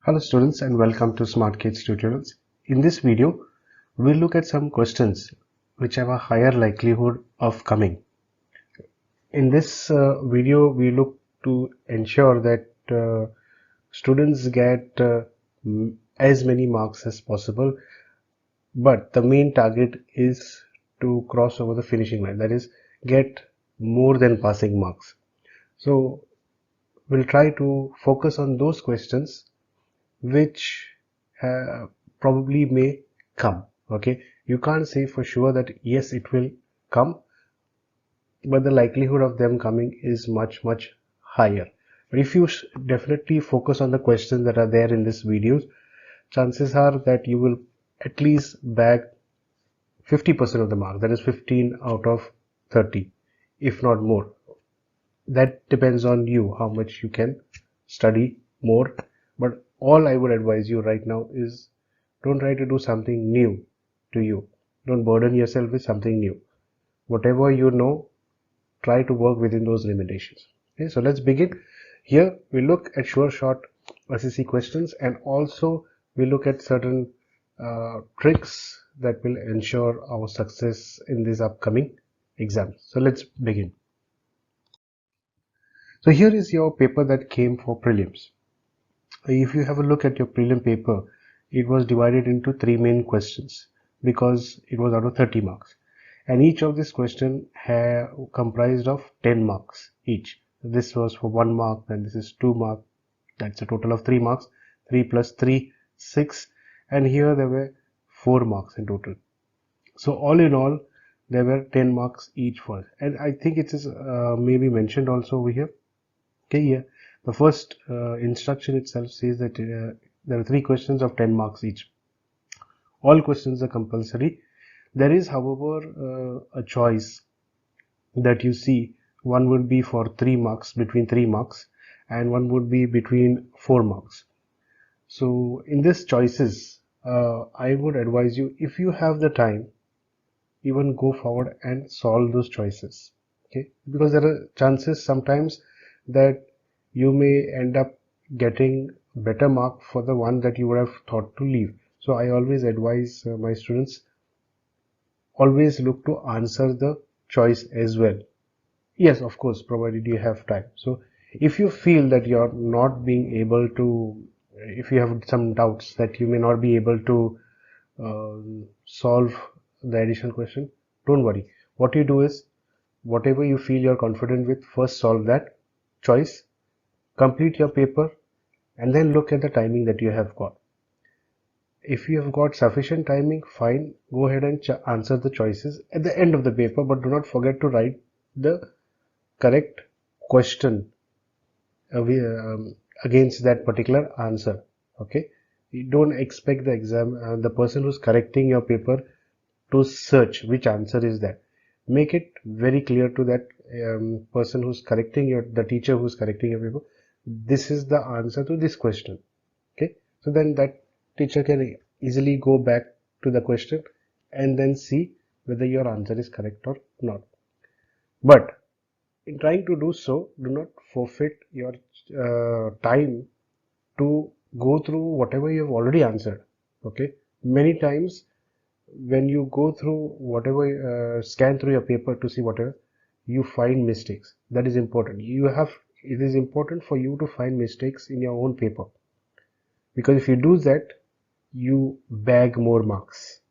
Hello students and welcome to Smartkidz Tutorials. In this video, we'll look at some questions which have a higher likelihood of coming. In this video, we look to ensure that students get as many marks as possible, but the main target is to cross over the finishing line, that is, get more than passing marks. So, we'll try to focus on those questions which probably may come. Okay, you can't say for sure that yes, it will come, but the likelihood of them coming is much higher. But if you definitely focus on the questions that are there in this videos, chances are that you will at least bag 50% of the mark, that is 15 out of 30, if not more. That depends on you, how much you can study more. But all I would advise you right now is don't try to do something new to you. Don't burden yourself with something new. Whatever you know, try to work within those limitations. Okay, so let's begin. Here we look at sure shot SSC questions, and also we look at certain tricks that will ensure our success in these upcoming exams. So let's begin. So here is your paper that came for prelims. If you have a look at your prelim paper, it was divided into 3 main questions because it was out of 30 marks. And each of these questions comprised of 10 marks each. This was for 1 mark, then this is 2 marks. That's a total of 3 marks. 3 plus 3, 6. And here there were 4 marks in total. So all in all, there were 10 marks each for us. And I think it is maybe mentioned also over here. Okay, yeah. The first instruction itself says that there are 3 questions of 10 marks each. All questions are compulsory. There is, however, a choice that you see. One would be for 3 marks, between 3 marks, and one would be between 4 marks. So in these choices, I would advise you, if you have the time, even go forward and solve those choices. Okay, because there are chances sometimes that you may end up getting better mark for the one that you would have thought to leave. So I always advise my students, always look to answer the choice as well. Yes, of course, provided you have time. So if you feel that you're not being able to, if you have some doubts that you may not be able to solve the additional question, don't worry. What you do is, whatever you feel you're confident with, first solve that choice, complete your paper, and then look at the timing that you have got. If you have got sufficient timing, fine, go ahead and answer the choices at the end of the paper, but do not forget to write the correct question against that particular answer. Okay, you don't expect the person who's correcting your paper to search which answer is that. Make it very clear to that person who's correcting the teacher who's correcting your paper, this is the answer to this question. Okay, so then that teacher can easily go back to the question and then see whether your answer is correct or not. But in trying to do so, do not forfeit your time to go through whatever you have already answered. Okay, many times when you go through whatever, scan through your paper to see whatever, you find mistakes. That is important. It is important for you to find mistakes in your own paper, because if you do that, you bag more marks,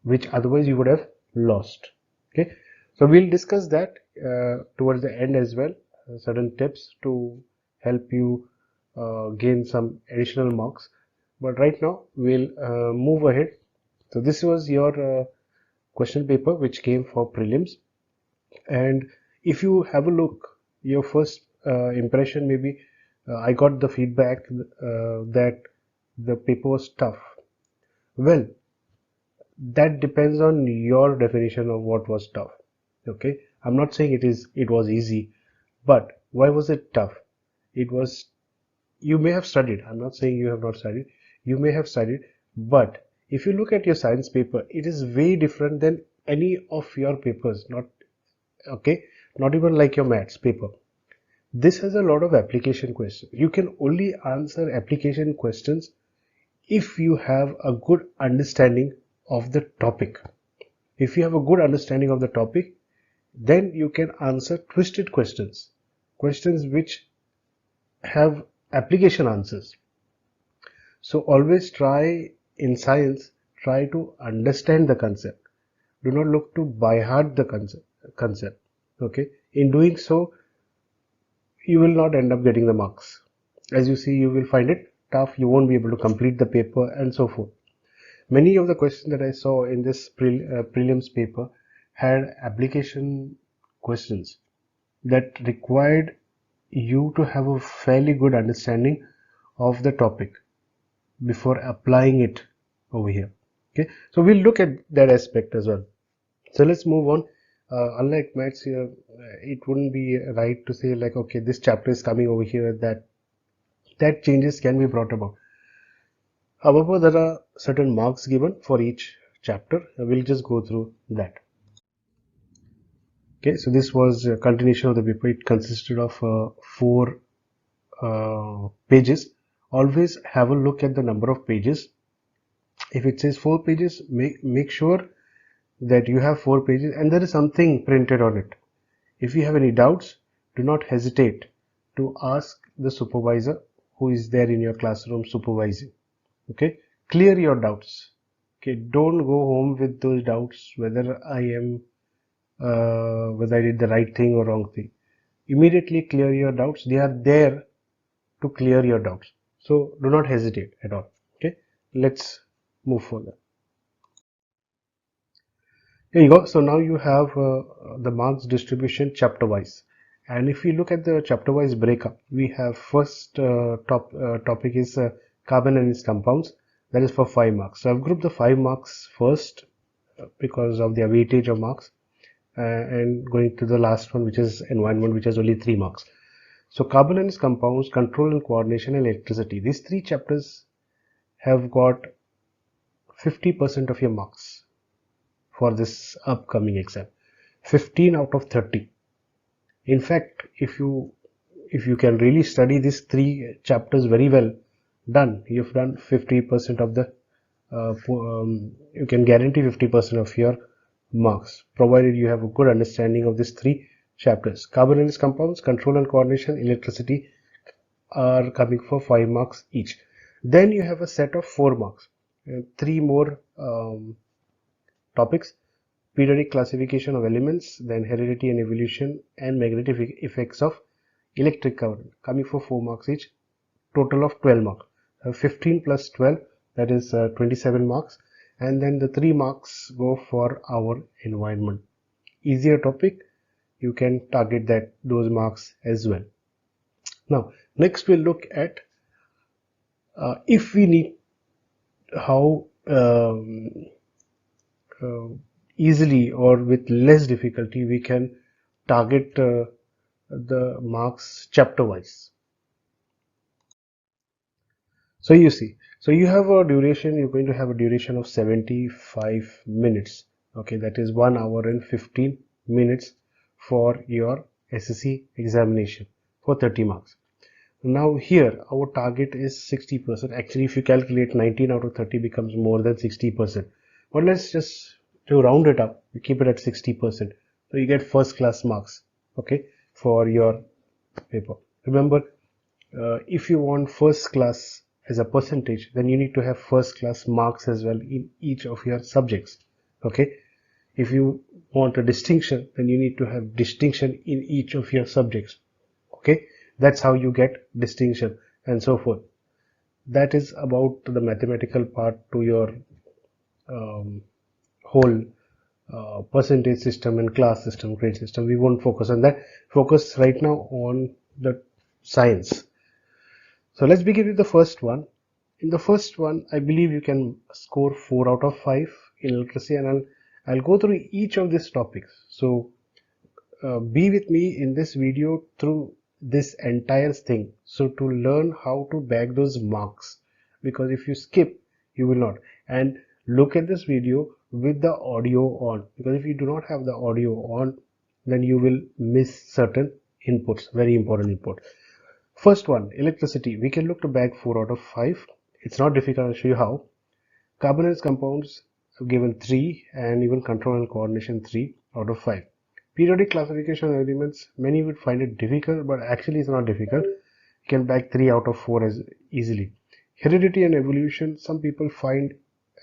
which otherwise you would have lost. Okay, so we'll discuss that towards the end as well, certain tips to help you gain some additional marks. But right now we'll move ahead. So this was your question paper which came for prelims, and if you have a look, your first impression maybe, I got the feedback that the paper was tough. Well, that depends on your definition of what was tough. Okay, I'm not saying it was easy, but why was it tough? It was, you may have studied. I'm not saying you have not studied. You may have studied, but if you look at your science paper, it is way different than any of your papers. Not okay, not even like your maths paper. This has a lot of application questions. You can only answer application questions if you have a good understanding of the topic. If you have a good understanding of the topic, then you can answer twisted questions, questions which have application answers. So always try in science, try to understand the concept. Do not look to by heart the concept. Okay. In doing so, you will not end up getting the marks. As you see, you will find it tough. You won't be able to complete the paper and so forth. Many of the questions that I saw in this prelims paper had application questions that required you to have a fairly good understanding of the topic before applying it over here. Okay, so we'll look at that aspect as well. So let's move on. Unlike maths here, it wouldn't be right to say like, okay, this chapter is coming over here, that changes can be brought about. However, there are certain marks given for each chapter. We'll just go through that. Okay, so this was a continuation of the paper. It consisted of 4 pages. Always have a look at the number of pages. If it says 4 pages, make sure that you have 4 pages and there is something printed on it. If you have any doubts, do not hesitate to ask the supervisor who is there in your classroom supervising. Okay, clear your doubts. Okay, don't go home with those doubts whether I did the right thing or wrong thing. Immediately clear your doubts. They are there to clear your doubts. So do not hesitate at all. Okay, let's move further. Here you go. So now you have the marks distribution chapter wise. And if we look at the chapter wise breakup, we have first topic is carbon and its compounds. That is for 5 marks. So I've grouped the 5 marks first because of their weightage of marks. And going to the last one, which is environment, which has only 3 marks. So carbon and its compounds, control and coordination, and electricity. These 3 chapters have got 50% of your marks for this upcoming exam. 15 out of 30. In fact, if you can really study these 3 chapters very well done, you've done 50% of the you can guarantee 50% of your marks, provided you have a good understanding of these 3 chapters. Carbon and its compounds, control and coordination, electricity are coming for 5 marks each. Then you have a set of 4 marks, 3 more topics: periodic classification of elements, then heredity and evolution, and magnetic effects of electric current, coming for 4 marks each, total of 12 marks. 15 plus 12, that is 27 marks. And then the 3 marks go for our environment. Easier topic, you can target those marks as well. Now, next we'll look at if we need how easily or with less difficulty we can target the marks chapter wise. So you see, so you have a duration, you're going to have a duration of 75 minutes. Okay, that is 1 hour and 15 minutes for your SSC examination for 30 marks. Now here our target is 60%. Actually, if you calculate, 19 out of 30 becomes more than 60%. But let's just, to round it up, we keep it at 60%. So you get first class marks, okay, for your paper. Remember, if you want first class as a percentage, then you need to have first class marks as well in each of your subjects. Okay, if you want a distinction, then you need to have distinction in each of your subjects. Okay, that's how you get distinction and so forth. That is about the mathematical part to your whole percentage system and class system, grade system. We won't focus on that. Focus right now on the science. So let's begin with the first one. In the first one, I believe you can score 4 out of 5 in literacy, and I'll go through each of these topics. So be with me in this video through this entire thing, so to learn how to bag those marks, because if you skip, you will not. And look at this video with the audio on, because if you do not have the audio on, then you will miss certain inputs, very important input. First one, electricity. We can look to bag 4 out of 5. It's not difficult, I'll show you how. Carbonyl compounds have given 3, and even control and coordination 3 out of 5. Periodic classification elements, many would find it difficult, but actually it's not difficult. You can bag 3 out of 4 as easily. Heredity and evolution, some people find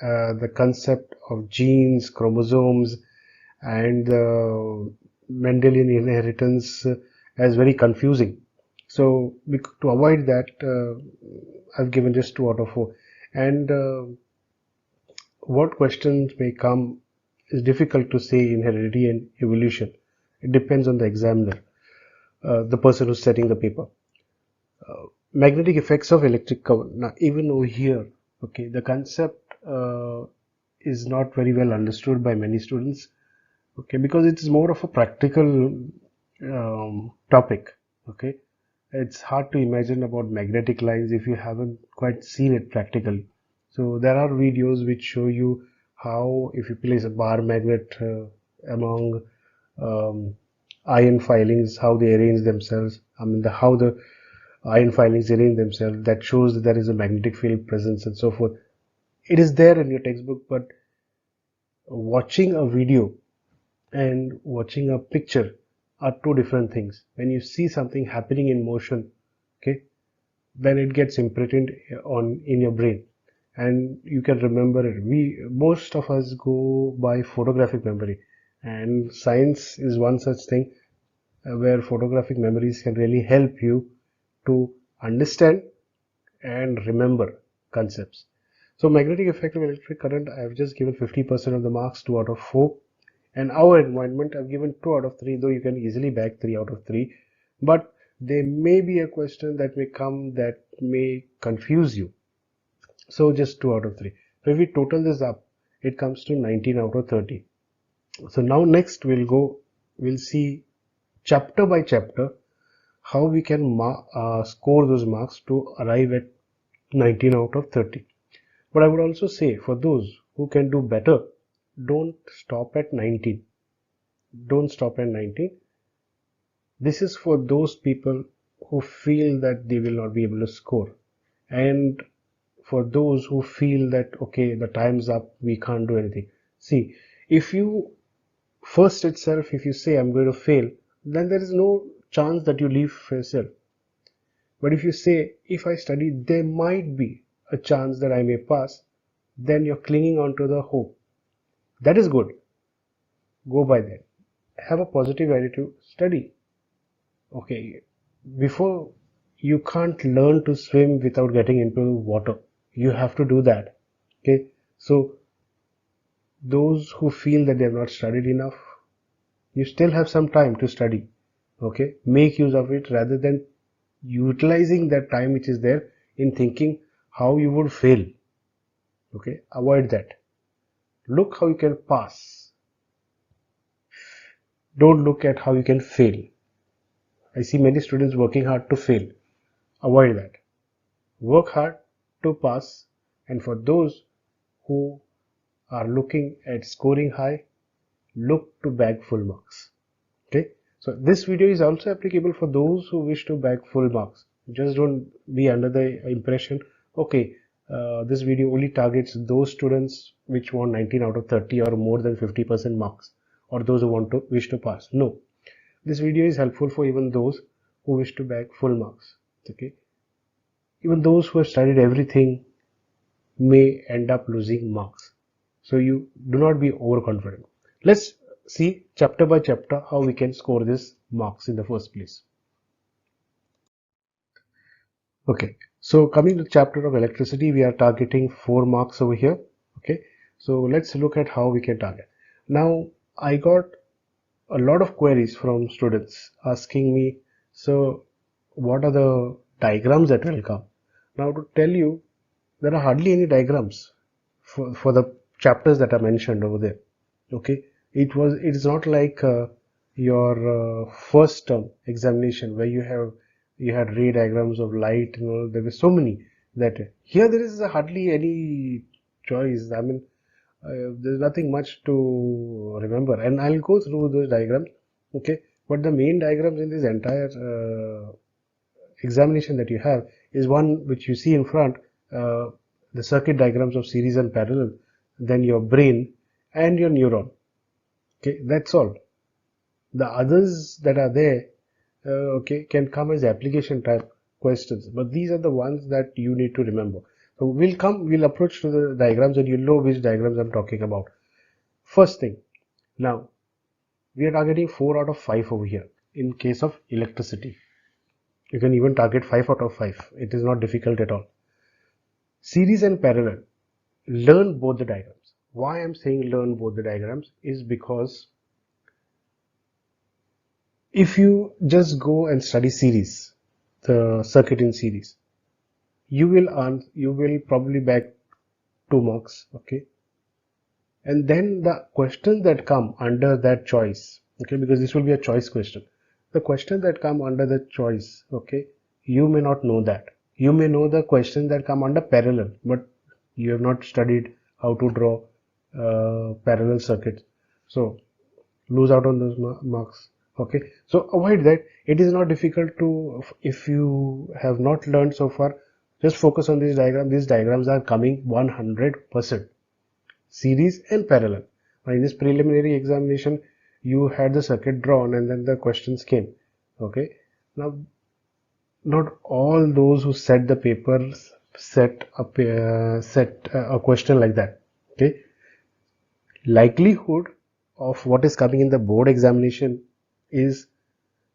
the concept of genes, chromosomes, and Mendelian inheritance as very confusing. So to avoid that, I've given just 2 out of 4. And what questions may come is difficult to say in heredity and evolution. It depends on the examiner, the person who's setting the paper. Magnetic effects of electric current. Now, even over here, okay, the concept is not very well understood by many students, okay, because it is more of a practical topic, okay. It's hard to imagine about magnetic lines if you haven't quite seen it practically. So there are videos which show you how, if you place a bar magnet among iron filings, how they arrange themselves. I mean, how the iron filings arrange themselves. That shows that there is a magnetic field presence and so forth. It is there in your textbook, but watching a video and watching a picture are two different things. When you see something happening in motion, okay, then it gets imprinted in your brain, and you can remember it. Most of us go by photographic memory, and science is one such thing where photographic memories can really help you to understand and remember concepts. So magnetic effect of electric current, I have just given 50% of the marks, 2 out of 4. And our environment, I've given 2 out of 3, though you can easily bag 3 out of 3. But there may be a question that may come that may confuse you. So just 2 out of 3. So if we total this up, it comes to 19 out of 30. So now next we'll see chapter by chapter how we can score those marks to arrive at 19 out of 30. But I would also say, for those who can do better, don't stop at 19. Don't stop at 19. This is for those people who feel that they will not be able to score. And for those who feel that, okay, the time's up, we can't do anything. See, if you first itself, if you say I'm going to fail, then there is no chance that you leave for yourself. But if you say, if I study, there might be a chance that I may pass, then you're clinging on to the hope. That is good. Go by that. Have a positive attitude. Study. Okay. Before, you can't learn to swim without getting into water. You have to do that. Okay. So, those who feel that they have not studied enough, you still have some time to study. Okay. Make use of it rather than utilizing that time which is there in thinking how you would fail. Okay. Avoid that. Look how you can pass. Don't look at how you can fail. I see many students working hard to fail. Avoid that. Work hard to pass, and for those who are looking at scoring high, look to bag full marks. Okay. So this video is also applicable for those who wish to bag full marks. Just don't be under the impression, okay, this video only targets those students which want 19 out of 30 or more than 50% marks, or those who wish to pass. No, this video is helpful for even those who wish to bag full marks. Okay, even those who have studied everything may end up losing marks. So you do not be overconfident. Let's see chapter by chapter how we can score this marks in the first place. Okay, so coming to the chapter of electricity, we are targeting 4 marks over here. Okay, so let's look at how we can target. Now, I got a lot of queries from students asking me, so what are the diagrams that will come? Now, to tell you, there are hardly any diagrams for the chapters that are mentioned over there. Okay, it is not like your first term examination where you had ray diagrams of light and all. There were so many that here there is hardly any choice. I mean, there's nothing much to remember, and I'll go through those diagrams. Okay, But the main diagrams in this entire examination that you have is one which you see in front, the circuit diagrams of series and parallel, then your brain and your neuron. Okay, that's all. The others that are there, okay, can come as application type questions, but these are the ones that you need to remember. So we'll approach to the diagrams and you'll know which diagrams I'm talking about. First thing, now we are targeting 4 out of 5 over here in case of electricity. You can even target 5 out of 5. It is not difficult at all. Series and parallel, learn both the diagrams. Why I'm saying learn both the diagrams is because if you just go and study series, the circuit in series, you will probably bag 2 marks, okay? And then the questions that come under that choice, okay, because this will be a choice question. The questions that come under the choice, okay, you may not know that. You may know the questions that come under parallel, but you have not studied how to draw parallel circuits. So lose out on those marks. Okay, so avoid that. It is not difficult to, if you have not learned so far, just focus on this diagram. These diagrams are coming 100%. Series and parallel. Now in this preliminary examination, you had the circuit drawn and then the questions came. Okay, now not all those who set the papers set a question like that. Okay, likelihood of what is coming in the board examination is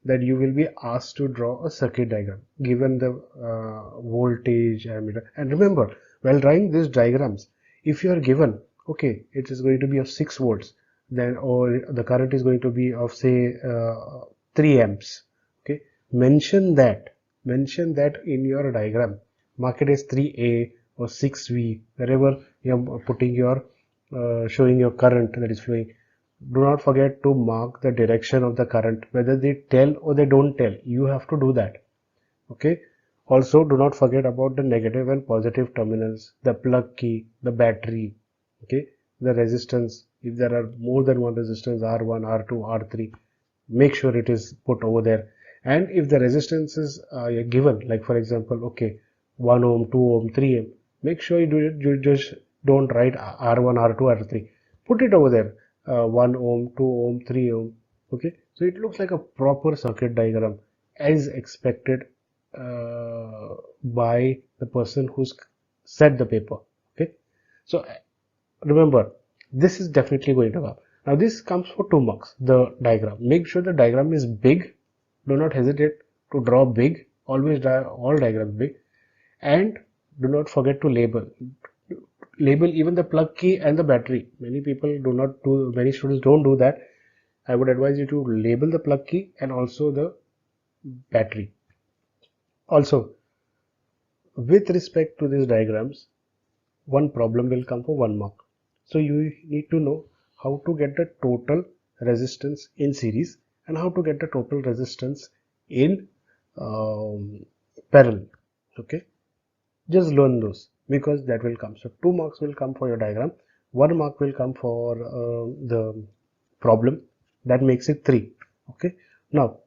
that you will be asked to draw a circuit diagram given the voltage ammeter. And remember, while drawing these diagrams, if you are given, okay, it is going to be of 6 volts, then or the current is going to be of say 3 amps. Okay, mention that in your diagram. Mark it as 3A or 6V, wherever you are putting your showing your current that is flowing. Do not forget to mark the direction of the current, whether they tell or they don't tell. You have to do that. Okay. Also, do not forget about the negative and positive terminals, the plug key, the battery, okay, the resistance. If there are more than one resistance, R1, R2, R3, make sure it is put over there. And if the resistances are given, like for example, okay, 1 ohm, 2 ohm, 3 ohm, make sure you just don't write R1, R2, R3. Put it over there. 1 ohm, 2 ohm, 3 ohm. Okay, so it looks like a proper circuit diagram as expected by the person who's set the paper. Okay, so remember, this is definitely going to come. Now this comes for 2 marks, the diagram. Make sure the diagram is big. Do not hesitate to draw big. Always draw all diagrams big. And do not forget to label. Label even the plug key and the battery. Many students don't do that. I would advise you to label the plug key and also the battery. Also, with respect to these diagrams, one problem will come for 1 mark. So you need to know how to get the total resistance in series and how to get the total resistance in parallel. Okay, just learn those because that will come. So 2 marks will come for your diagram, 1 mark will come for the problem. That makes it 3. Okay, now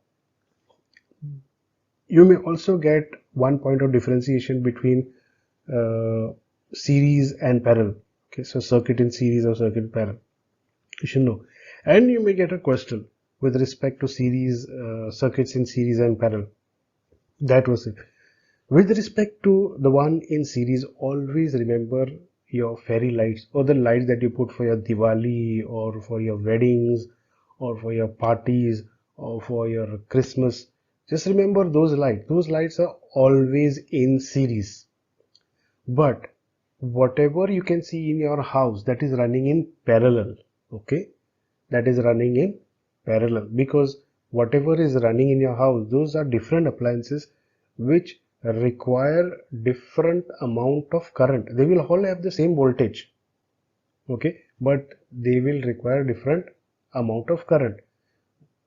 you may also get 1 point of differentiation between series and parallel. Okay, so circuit in series or circuit in parallel, you should know. And you may get a question with respect to series circuits in series and parallel. That was it. With respect to the one in series, always remember your fairy lights or the lights that you put for your Diwali or for your weddings or for your parties or for your Christmas. Just remember those lights. Those lights are always in series. But whatever you can see in your house, that is running in parallel. Okay, that is running in parallel, because whatever is running in your house, those are different appliances which require different amount of current. They will all have the same voltage, okay, but they will require different amount of current.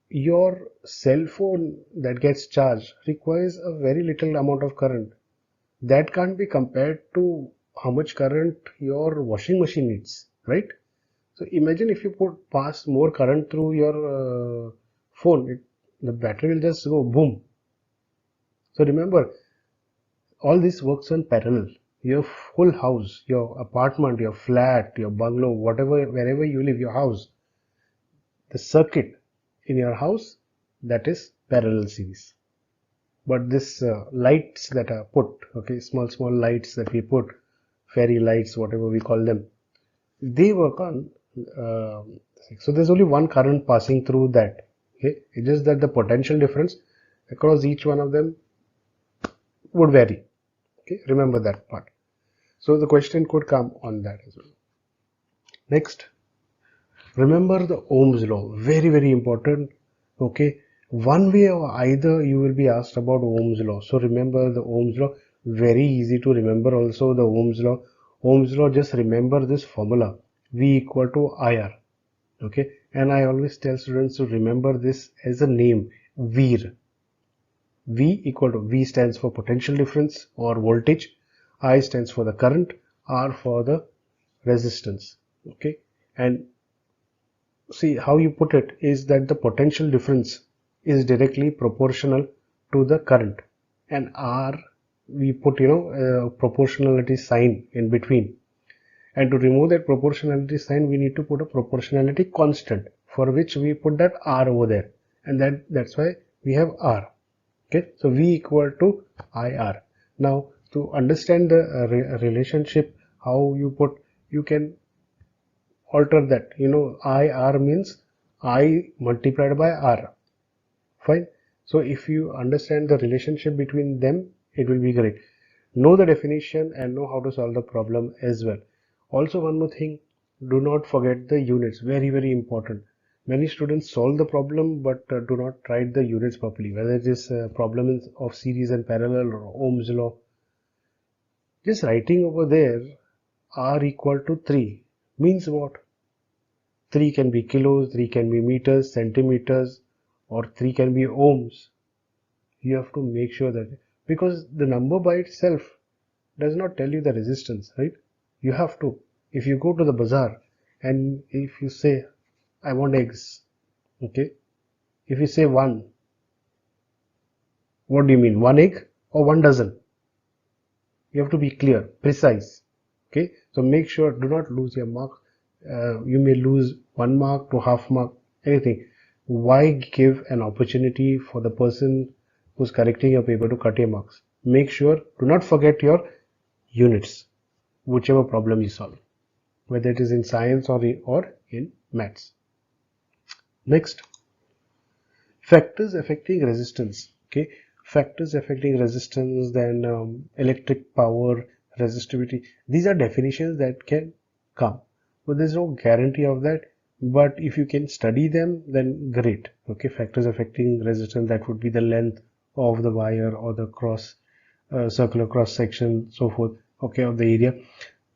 Your cell phone that gets charged requires a very little amount of current. That can't be compared to how much current your washing machine needs, right? So imagine if you pass more current through your phone, the battery will just go boom. So remember, all this works on parallel. Your whole house, your apartment, your flat, your bungalow, whatever, wherever you live, your house, the circuit in your house, that is parallel series. But this lights that are put, okay, small lights that we put, fairy lights, whatever we call them, they work on so there's only one current passing through that. Okay, it's just that the potential difference across each one of them would vary. Okay, remember that part. So the question could come on that as well. Next, remember the Ohm's law, very important. Okay, one way or either you will be asked about Ohm's law. So remember the Ohm's law, very easy to remember. Also the Ohm's law. Ohm's law, just remember this formula, V equal to IR. Okay, and I always tell students to remember this as a name, VIR. V equal to, V stands for potential difference or voltage, I stands for the current, R for the resistance. Okay, and see how you put it is that the potential difference is directly proportional to the current, and R we put a proportionality sign in between. And to remove that proportionality sign, we need to put a proportionality constant, for which we put that R over there, and that's why we have R. Okay, so V equal to IR. Now to understand the relationship, how you can alter that. IR means I multiplied by R. Fine. So if you understand the relationship between them, it will be great. Know the definition and know how to solve the problem as well. Also, one more thing, do not forget the units, very important. Many students solve the problem but do not write the units properly, whether it is a problem of series and parallel or Ohm's law. Just writing over there R equal to 3 means what? 3 can be kilos, 3 can be meters, centimeters, or 3 can be ohms. You have to make sure that, because the number by itself does not tell you the resistance, right? You have to, if you go to the bazaar and if you say, I want eggs, okay, if you say 1, what do you mean, 1 egg or 1 dozen? You have to be clear, precise. Okay, so make sure, do not lose your mark. You may lose 1 mark to half mark, anything. Why give an opportunity for the person who's correcting your paper to cut your marks? Make sure, do not forget your units, whichever problem you solve, whether it is in science or in maths. Next, factors affecting resistance. Okay, factors affecting resistance, then electric power, resistivity. These are definitions that can come, but there's no guarantee of that. But if you can study them, then great. Okay, factors affecting resistance, that would be the length of the wire or the circular cross section, so forth. Okay, of the area.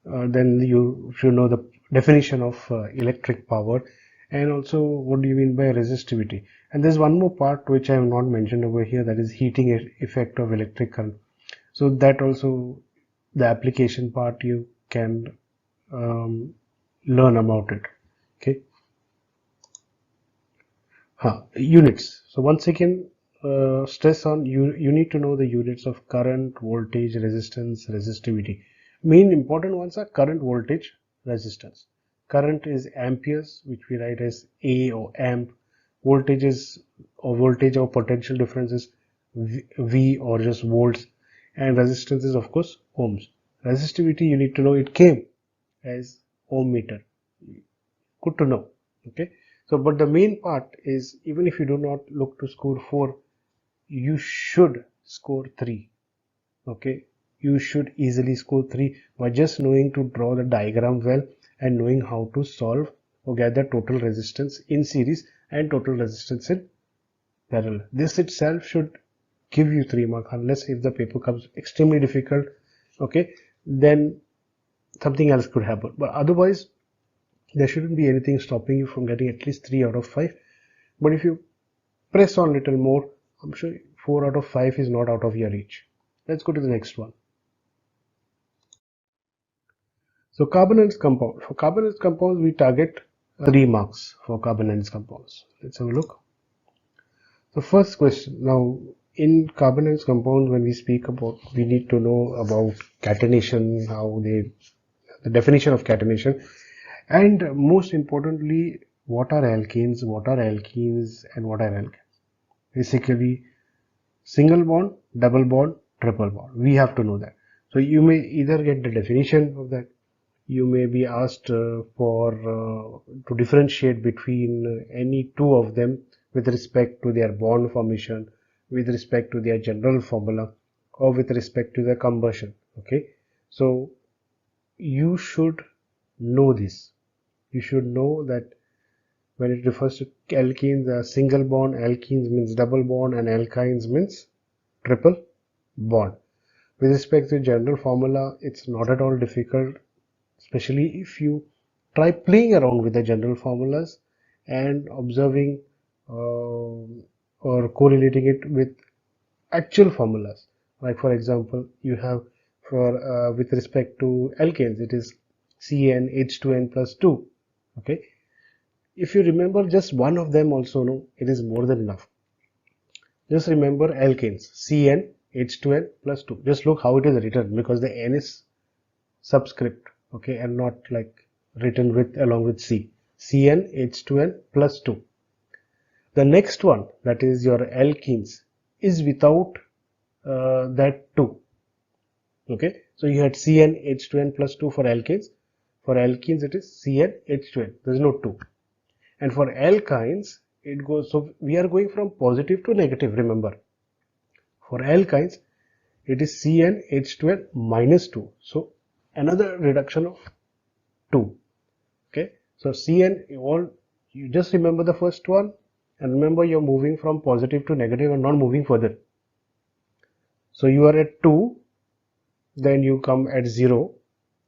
Then you should know the definition of electric power, and also what do you mean by resistivity. And there's one more part which I have not mentioned over here, that is heating effect of electric current. So that also, the application part, you can learn about it. Okay. Units. So once again, stress on you need to know the units of current, voltage, resistance, resistivity. Main important ones are current, voltage, resistance. Current is amperes, which we write as A or amp. Voltage or potential difference is V or just volts, and resistance is of course ohms. Resistivity, you need to know, it came as ohm meter. Good to know. Okay, so but the main part is, even if you do not look to score 4, you should score 3. Okay, you should easily score 3 by just knowing to draw the diagram well and knowing how to solve or gather total resistance in series and total resistance in parallel. This itself should give you 3 marks, unless if the paper comes extremely difficult, okay, then something else could happen. But otherwise, there shouldn't be anything stopping you from getting at least 3 out of 5. But if you press on a little more, I'm sure 4 out of 5 is not out of your reach. Let's go to the next one. So carbonyl compound. For carbonyl compounds, we target 3 marks for carbonyl compounds. Let's have a look. So first question, now in carbonyl compounds, when we speak about, we need to know about catenation, the definition of catenation, and most importantly, what are alkanes, and what are alkynes. Basically, single bond, double bond, triple bond. We have to know that. So you may either get the definition of that. You may be asked to differentiate between any two of them with respect to their bond formation, with respect to their general formula, or with respect to their combustion. Okay, so you should know this. You should know that when it refers to alkenes, single bond, alkenes means double bond, and alkynes means triple bond. With respect to general formula, it's not at all difficult, especially if you try playing around with the general formulas and observing or correlating it with actual formulas. Like for example, you have with respect to alkanes, it is CnH2n plus 2. Okay, if you remember just one of them also, no, it is more than enough. Just remember alkanes, CnH2n plus 2. Just look how it is written, because the N is subscript, okay, and not like written with along with C. CnH2n plus 2. The next one, that is your alkenes, is without that 2. Okay, so you had CnH2n plus 2 for alkanes. For alkenes, it is CnH2n. There is no 2. And for alkynes, it goes, so we are going from positive to negative, remember. For alkynes, it is CnH2n minus 2. So another reduction of 2. Okay, so Cn, you just remember the first one, and remember you're moving from positive to negative and not moving further. So you are at 2, then you come at 0,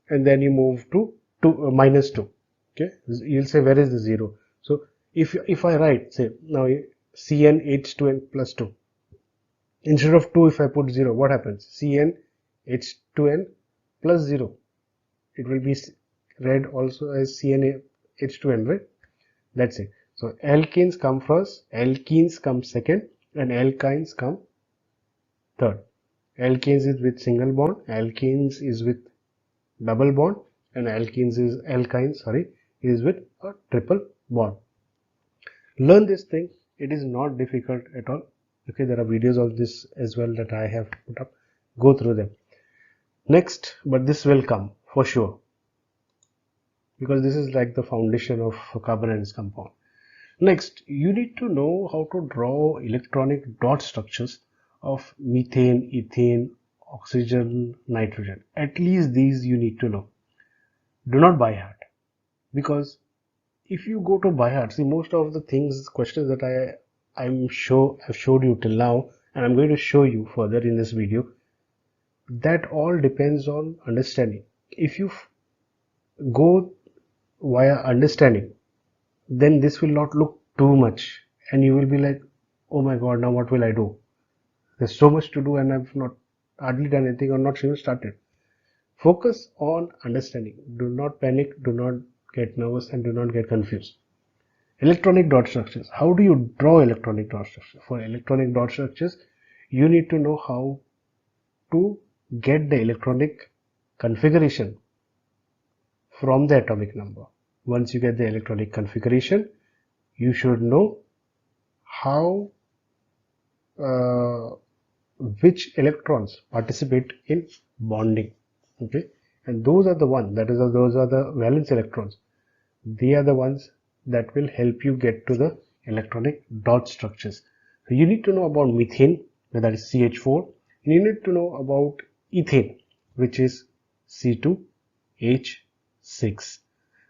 and then you move to minus 2. Okay, you'll say, where is the 0? So if I write, say now CnH2n plus 2, instead of 2, if I put 0, what happens? CnH2n plus 0. It will be read also as CnH2n, right? That's it. So alkenes come first, alkenes come second, and alkynes come third. Alkenes is with single bond, alkenes is with double bond, and alkynes is with a triple bond. Learn this thing. It is not difficult at all. Okay, there are videos of this as well that I have put up. Go through them. Next, but this will come for sure, because this is like the foundation of carbonyl compound. Next, you need to know how to draw electronic dot structures of methane, ethane, oxygen, nitrogen. At least these you need to know. Do not by heart, because if you go to by heart, see, most of the questions that I've showed you till now, and I'm going to show you further in this video, that all depends on understanding. If you go via understanding, then this will not look too much, and you will be like, oh my god, now what will I do? There's so much to do and I've not hardly done anything or not even started. Focus on understanding. Do not panic, do not get nervous, and do not get confused. Electronic dot structures. How do you draw electronic dot structures? For electronic dot structures, you need to know how to get the electronic configuration from the atomic number. Once you get the electronic configuration, you should know how which electrons participate in bonding. Okay, and those are the valence electrons. They are the ones that will help you get to the electronic dot structures. So you need to know about methane, that is CH4. You need to know about ethane, which is C2H6.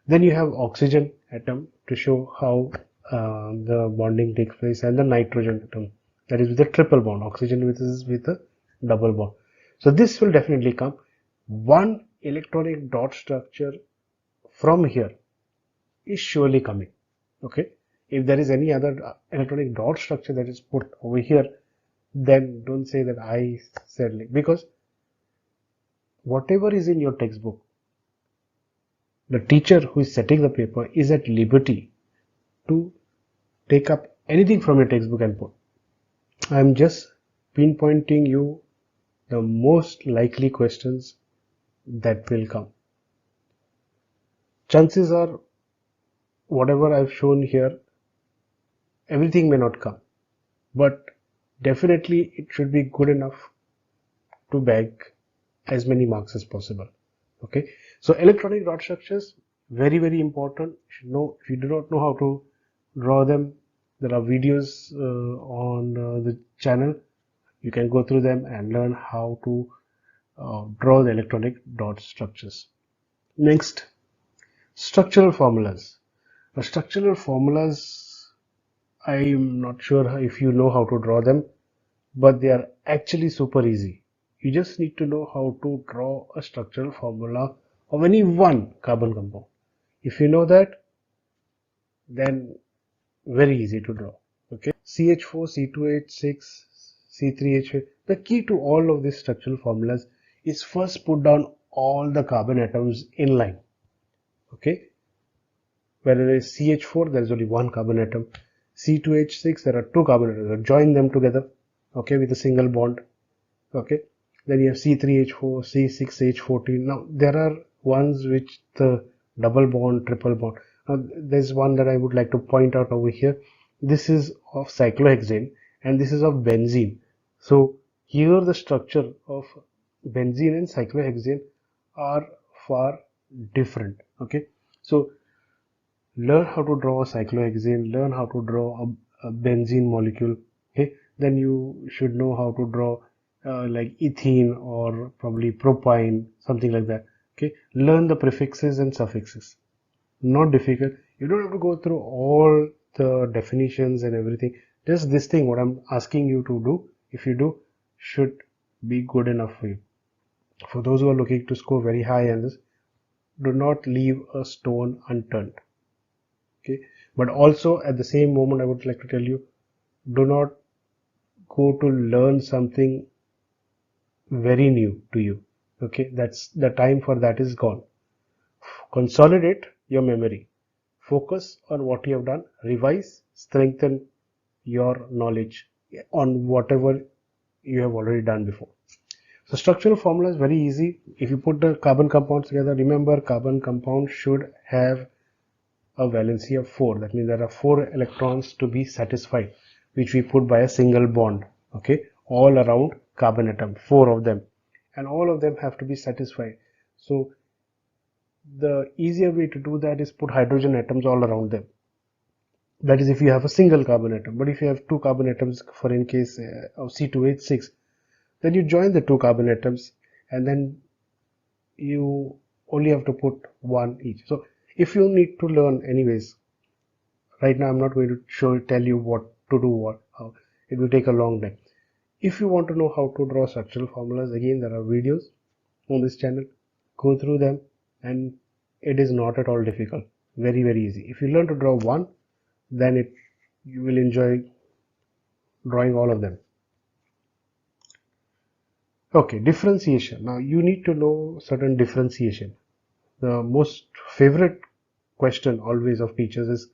Then you have oxygen atom to show how the bonding takes place, and the nitrogen atom, that is with a triple bond. Oxygen is with a double bond. So this will definitely come. One electronic dot structure from here is surely coming. Okay, if there is any other electronic dot structure that is put over here, then don't say that I said it, because whatever is in your textbook, the teacher who is setting the paper is at liberty to take up anything from your textbook and put. I'm just pinpointing you the most likely questions that will come. Chances are, whatever I've shown here, everything may not come, but definitely it should be good enough to bag as many marks as possible. Okay, so electronic dot structures, very important. You should know. If you do not know how to draw them, there are videos on the channel. You can go through them and learn how to draw the electronic dot structures. Next, structural formulas. Structural formulas, I'm not sure if you know how to draw them, but they are actually super easy. You just need to know how to draw a structural formula of any one carbon compound. If you know that, then very easy to draw. Okay, CH4, C2H6, C3H8. The key to all of these structural formulas is first put down all the carbon atoms in line. Okay, where there is CH4, there is only one carbon atom. C2H6, there are two carbon atoms. Join them together, okay, with a single bond. Okay, then you have C3H4, C6H14. Now there are ones which the double bond, triple bond. Now there's one that I would like to point out over here. This is of cyclohexane and this is of benzene. So here the structure of benzene and cyclohexane are far different. Okay, so learn how to draw a cyclohexane, learn how to draw a benzene molecule. Okay, then you should know how to draw like ethene or probably propyne, something like that. Okay, learn the prefixes and suffixes. Not difficult. You don't have to go through all the definitions and everything. Just this thing, what I'm asking you to do, if you do, should be good enough for you. For those who are looking to score very high in this, do not leave a stone unturned. Okay, but also at the same moment, I would like to tell you, do not go to learn something very new to you. Okay, that's the time for that is gone. Consolidate your memory, focus on what you have done, revise, strengthen your knowledge on whatever you have already done before. So structural formula is very easy. If you put the carbon compounds together, remember carbon compound should have a valency of 4. That means there are 4 electrons to be satisfied, which we put by a single bond. Okay, all around carbon atom, 4 of them, and all of them have to be satisfied. So the easier way to do that is put hydrogen atoms all around them. That is if you have a single carbon atom. But if you have 2 carbon atoms, for in case of C2H6, then you join the 2 carbon atoms and then you only have to put 1 each. So if you need to learn anyways, right now I'm not going to tell you what to do, how. It will take a long time. If you want to know how to draw structural formulas, again there are videos on this channel. Go through them and it is not at all difficult. Very easy. If you learn to draw one, then you will enjoy drawing all of them. Okay, differentiation. Now you need to know certain differentiation. The most favorite question always of teachers is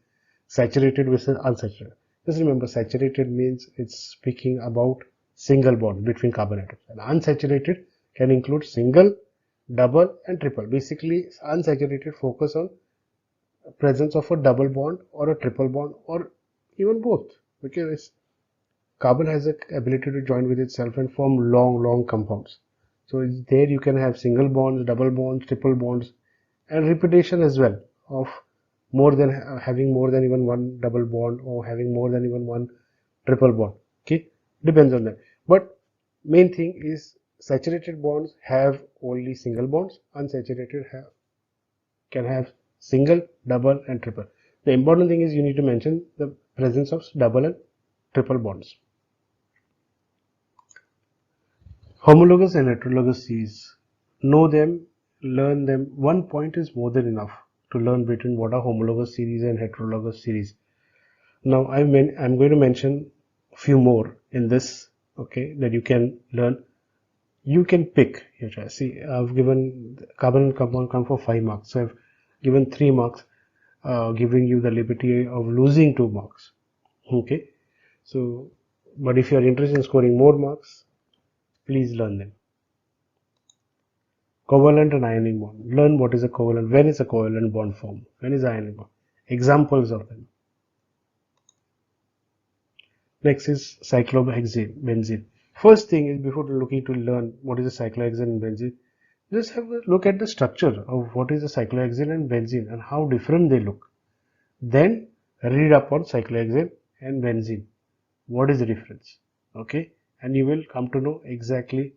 saturated versus unsaturated. Just remember, saturated means it's speaking about single bond between carbon atoms, and unsaturated can include single, double and triple. Basically, unsaturated focus on presence of a double bond or a triple bond or even both, because carbon has the ability to join with itself and form long compounds. So there you can have single bonds, double bonds, triple bonds, and repetition as well of having more than even one double bond or having more than even one triple bond. Okay, depends on that. But main thing is saturated bonds have only single bonds, unsaturated can have single, double and triple. The important thing is you need to mention the presence of double and triple bonds. Homologous and heterologous series. Know them, learn them. One point is more than enough to learn between what are homologous series and heterologous series. Now I'm going to mention a few more in this, okay, that you can learn. You can pick. Here, see, I've given carbon compound come for 5 marks. So I've given 3 marks, giving you the liberty of losing 2 marks. Okay, so But if you are interested in scoring more marks, please learn them. Covalent and ionic bond. Learn what is a covalent, when is a covalent bond formed, when is ionic bond. Examples of them. Next is cyclohexane, benzene. First thing is, before looking to learn what is a cyclohexane and benzene, just have a look at the structure of what is a cyclohexane and benzene and how different they look. Then read up on cyclohexane and benzene. What is the difference? Okay, and you will come to know exactly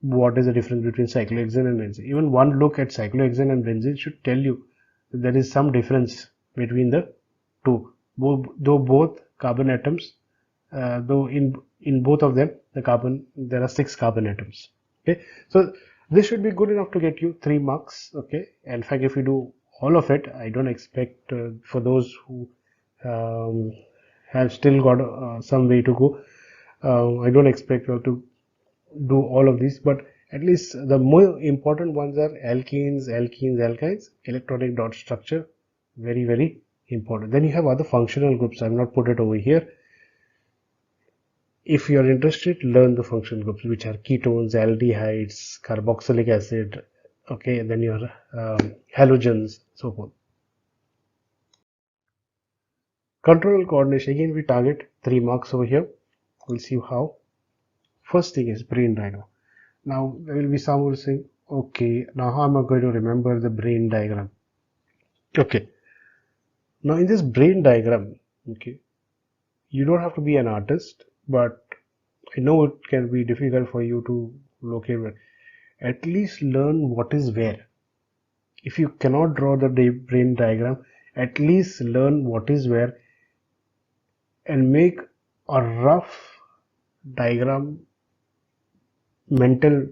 what is the difference between cyclohexane and benzene. Even one look at cyclohexane and benzene should tell you that there is some difference between the two. Though both carbon atoms, though in both of them there are 6 carbon atoms. Okay, so this should be good enough to get you 3 marks. Okay, in fact, if you do all of it, I don't expect for those who have still got some way to go, I don't expect you to do all of these, but at least the more important ones are alkenes, alkynes, electronic dot structure, very important. Then you have other functional groups. I have not put it over here. If you are interested, learn the functional groups, which are ketones, aldehydes, carboxylic acid, okay, then your halogens, so forth. Control coordination, again we target 3 marks over here. We'll see how. First thing is brain diagram. Now there will be some who will say, okay, now how am I going to remember the brain diagram? Okay, now in this brain diagram, okay, you don't have to be an artist, but I know it can be difficult for you to locate where. At least learn what is where. If you cannot draw the brain diagram, at least learn what is where and make a rough diagram, mental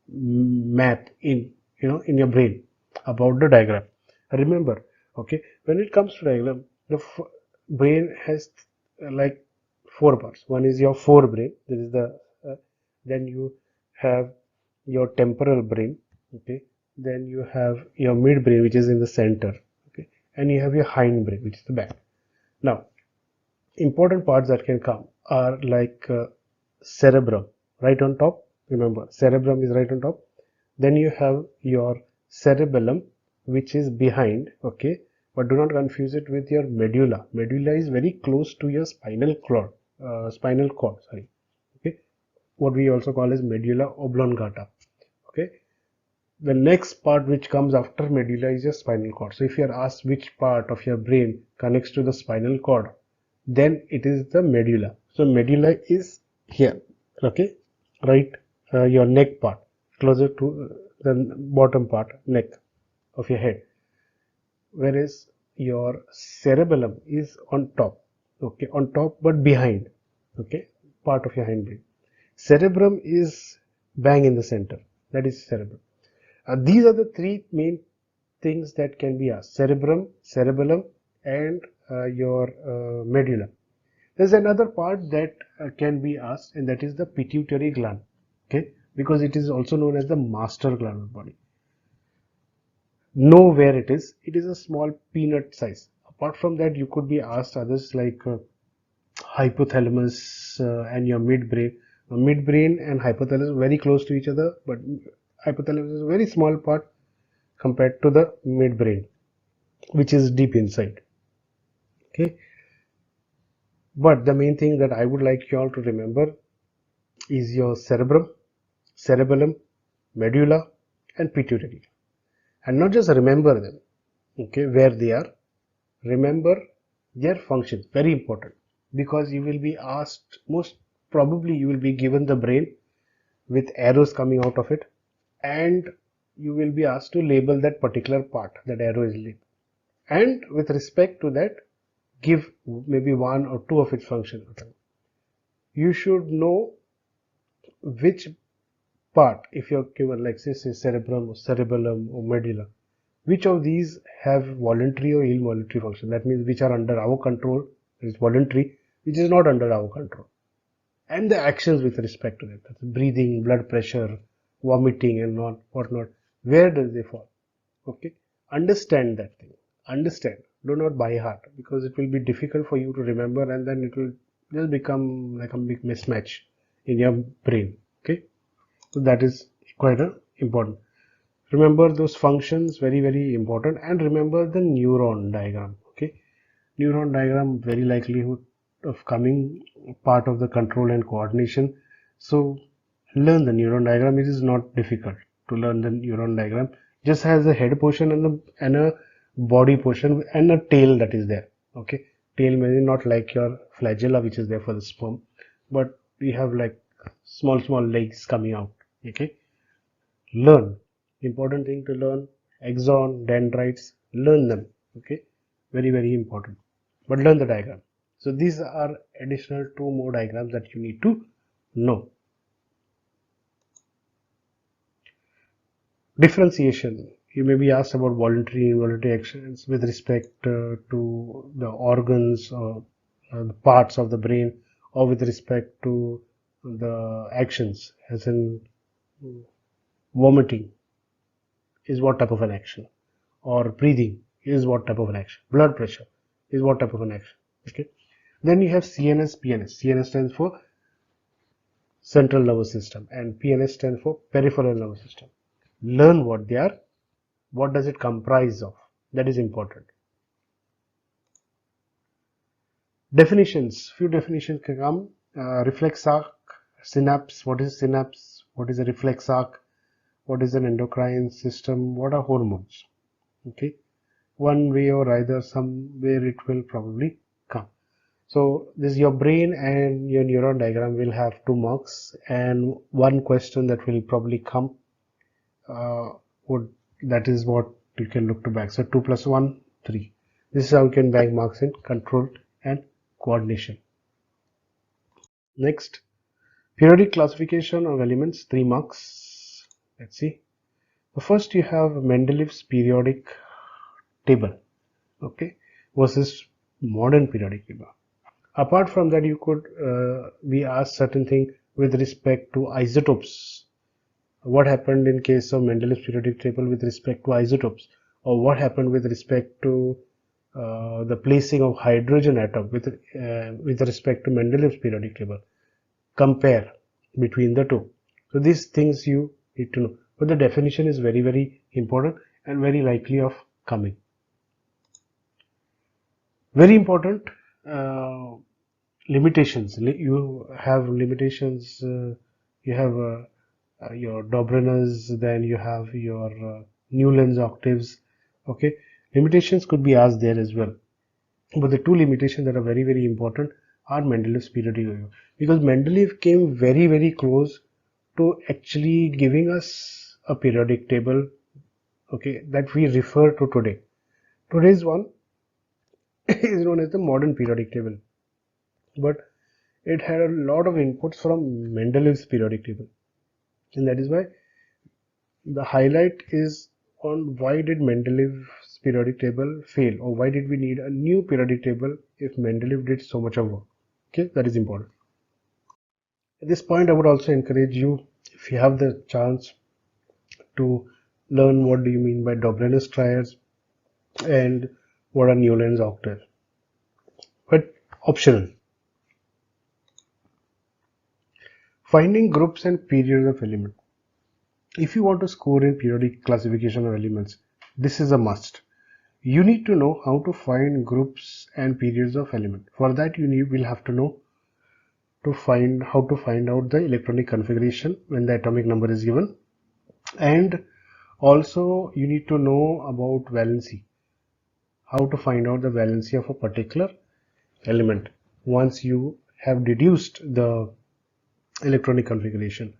map in your brain about the diagram. Remember, okay, when it comes to diagram, the brain has like 4 parts. One is your forebrain. This is the then you have your temporal brain. Okay, then you have your midbrain, which is in the center. Okay, and you have your hindbrain, which is the back. Now, important parts that can come are like cerebrum, right on top. Remember, cerebrum is right on top. Then you have your cerebellum, which is behind. Okay, but do not confuse it with your medulla. Medulla is very close to your spinal cord. Sorry. Okay, what we also call as medulla oblongata. Okay, the next part which comes after medulla is your spinal cord. So if you are asked which part of your brain connects to the spinal cord, then it is the medulla. So medulla is here. Okay, right, your neck part, closer to the bottom part, neck of your head, whereas your cerebellum is on top. Okay, on top but behind. Okay, part of your hindbrain. Cerebrum is bang in the center. That is cerebrum. These are the 3 main things that can be asked: cerebrum, cerebellum, and your medulla. There's another part that can be asked, and that is the pituitary gland. Okay, because it is also known as the master gland of the body. Know where it is. It is a small peanut size. Apart from that, you could be asked others like hypothalamus and your midbrain. Midbrain and hypothalamus are very close to each other, but hypothalamus is a very small part compared to the midbrain, which is deep inside. Okay, but the main thing that I would like you all to remember is your cerebrum, cerebellum, medulla, and pituitary. And not just remember them, okay, where they are. Remember their functions, very important, because you will be asked, most probably you will be given the brain with arrows coming out of it, and you will be asked to label that particular part that arrow is labeled, and with respect to that, give maybe 1 or 2 of its functions. You should know which part, if you're given like say cerebrum or cerebellum or medulla, which of these have voluntary or involuntary function. That means which are under our control, is voluntary, which is not under our control, and the actions with respect to that. That's breathing, blood pressure, vomiting, and whatnot. Where does they fall? Okay, understand that thing. Understand. Do not by heart, because it will be difficult for you to remember, and then it will just become like a big mismatch in your brain. Okay, so that is quite important. Remember those functions, very important, and remember the neuron diagram. Okay, neuron diagram very likelihood of coming part of the control and coordination. So learn the neuron diagram. It is not difficult to learn the neuron diagram. Just has a head portion and a body portion and a tail that is there. Okay, tail maybe not like your flagella which is there for the sperm, but we have like small legs coming out. Okay, learn. Important thing to learn: axon, dendrites. Learn them. Okay, very important. But learn the diagram. So these are additional 2 more diagrams that you need to know. Differentiation. You may be asked about voluntary and involuntary actions with respect to the organs or the parts of the brain, or with respect to the actions, as in vomiting is what type of an action, or breathing is what type of an action, blood pressure is what type of an action. Okay. Then you have CNS, PNS. CNS stands for central nervous system and PNS stands for peripheral nervous system. Learn what they are. What does it comprise of? That is important. Definitions. Few definitions can come. Reflex arc, synapse. What is synapse? What is a reflex arc? What is an endocrine system? What are hormones? Okay. One way or either, somewhere it will probably come. So this your brain and your neuron diagram will have 2 marks and one question that will probably come. That is what you can look to back. So 2 plus 1, 3. This is how you can bank marks in control and coordination. Next, periodic classification of elements, 3 marks. Let's see. So first you have Mendeleev's periodic table, okay, versus modern periodic table. Apart from that, you could be asked certain thing with respect to isotopes. What happened in case of Mendeleev's periodic table with respect to isotopes, or what happened with respect to the placing of hydrogen atom with respect to Mendeleev's periodic table. Compare between the two. So these things you need to know. But the definition is very important and very likely of coming. Very important. Limitations. You have limitations. You have your Dobrynas, then you have your Newlands octaves. Okay, limitations could be asked there as well. But the 2 limitations that are very important are Mendeleev's periodic table, because Mendeleev came very close to actually giving us a periodic table, okay, that we refer to today. Today's one is known as the modern periodic table, but it had a lot of inputs from Mendeleev's periodic table, and that is why the highlight is on why did Mendeleev's periodic table fail, or why did we need a new periodic table if Mendeleev did so much of work. Okay, that is important. At this point, I would also encourage you, if you have the chance, to learn what do you mean by Dobrynas triads and what are Newlands octaves, but optional. Finding groups and periods of elements. If you want to score in periodic classification of elements, this is a must. You need to know how to find groups and periods of elements. For that, you will have to know how to find out the electronic configuration when the atomic number is given, and also you need to know about valency, how to find out the valency of a particular element once you have deduced the electronic configuration.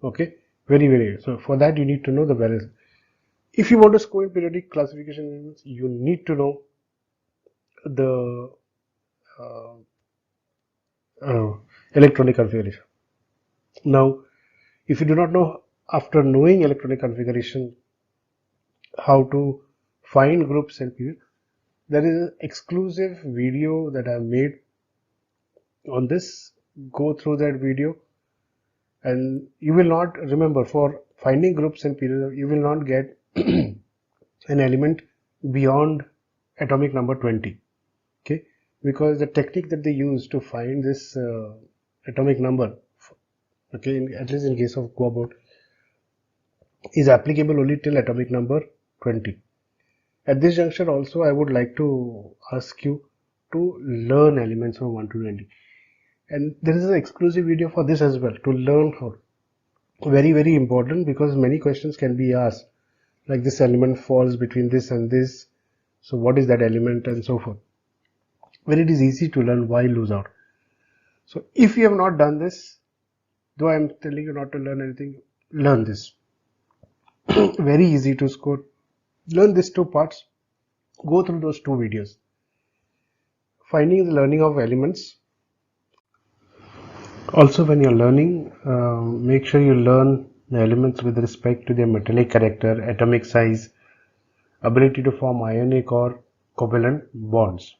Okay, very so for that you need to know the valency. If you want to score in periodic classification elements, you need to know the electronic configuration. Now, if you do not know, after knowing electronic configuration, how to find groups and periods, there is an exclusive video that I have made on this. Go through that video, and you will not remember, for finding groups and periods, you will not get an element beyond atomic number 20. Okay, because the technique that they use to find this atomic number, okay, at least in case of cobalt, is applicable only till atomic number 20. At this juncture also, I would like to ask you to learn elements from 1 to 20. And there is an exclusive video for this as well, to learn how. Very important, because many questions can be asked, like this element falls between this and this, so what is that element, and so forth. When it is easy to learn, why lose out? So if you have not done this, though I am telling you not to learn anything, learn this. Very easy to score. Learn these two parts. Go through those two videos. Finding the learning of elements. Also, when you're learning, make sure you learn the elements with respect to their metallic character, atomic size, ability to form ionic or covalent bonds.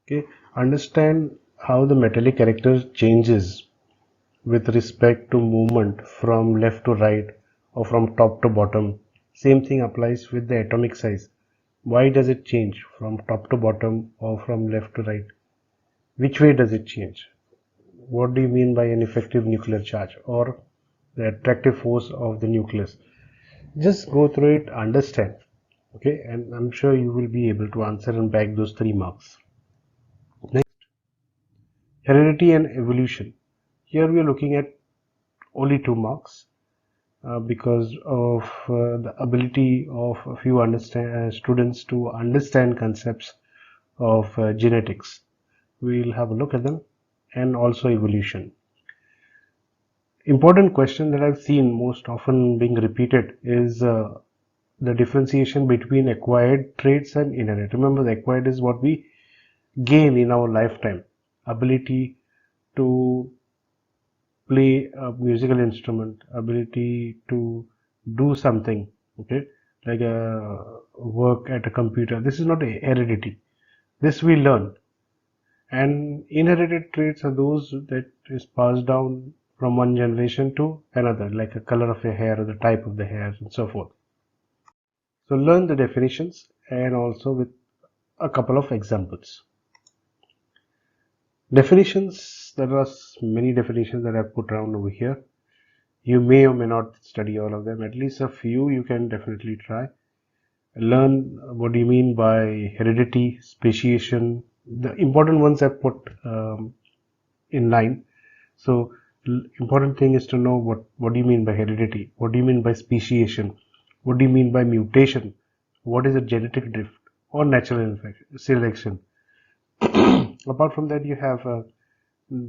Okay, understand how the metallic character changes with respect to movement from left to right or from top to bottom. Same thing applies with the atomic size. Why does it change from top to bottom or from left to right? Which way does it change? What do you mean by an effective nuclear charge or the attractive force of the nucleus? Just go through it, understand. Okay, and I'm sure you will be able to answer and back those 3 marks. Next, heredity and evolution. Here we are looking at only 2 marks because of the ability of a few students to understand concepts of genetics. We'll have a look at them, and also evolution. Important question that I've seen most often being repeated is the differentiation between acquired traits and inherent. Remember, the acquired is what we gain in our lifetime. Ability to play a musical instrument, ability to do something, okay, like work at a computer. This is not a heredity. This we learn. And inherited traits are those that is passed down from one generation to another, like a color of your hair or the type of the hair and so forth. So learn the definitions and also with a couple of examples. Definitions, there are many definitions that I've put around over here. You may or may not study all of them, at least a few you can definitely try. Learn what do you mean by heredity, speciation. The important ones I've put in line. So important thing is to know what do you mean by heredity, what do you mean by speciation, what do you mean by mutation, what is a genetic drift or natural selection. Apart from that, you have a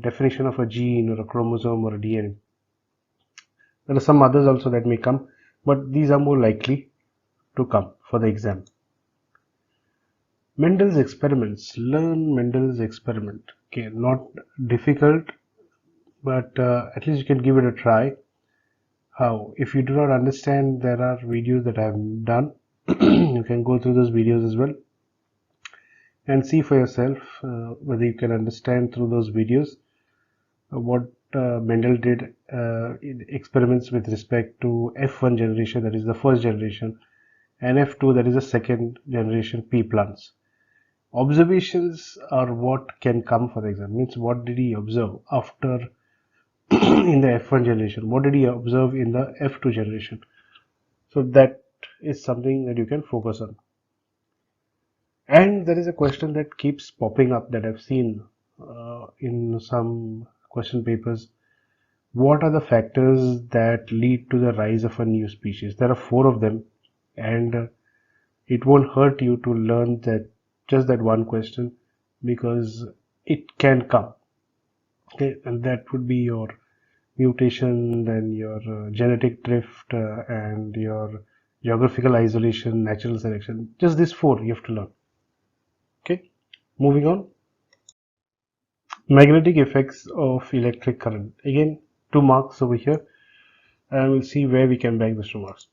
definition of a gene or a chromosome or a DNA. There are some others also that may come, but these are more likely to come for the exam. Mendel's experiments. Learn Mendel's experiment. Okay, not difficult, but at least you can give it a try. How? If you do not understand, there are videos that I have done. You can go through those videos as well and see for yourself whether you can understand through those videos what Mendel did in experiments with respect to F1 generation, that is the first generation, and F2, that is the second generation pea plants. Observations are what can come for the exam. Means what did he observe after in the F1 generation? What did he observe in the F2 generation? So that is something that you can focus on. And there is a question that keeps popping up that I've seen in some question papers. What are the factors that lead to the rise of a new species? There are 4 of them, and it won't hurt you to learn that just that one question, because it can come. Okay, and that would be your mutation, then your genetic drift, and your geographical isolation, natural selection. Just these 4 you have to learn. Okay, moving on. Magnetic effects of electric current. Again, 2 marks over here, and we'll see where we can bag those 2 marks.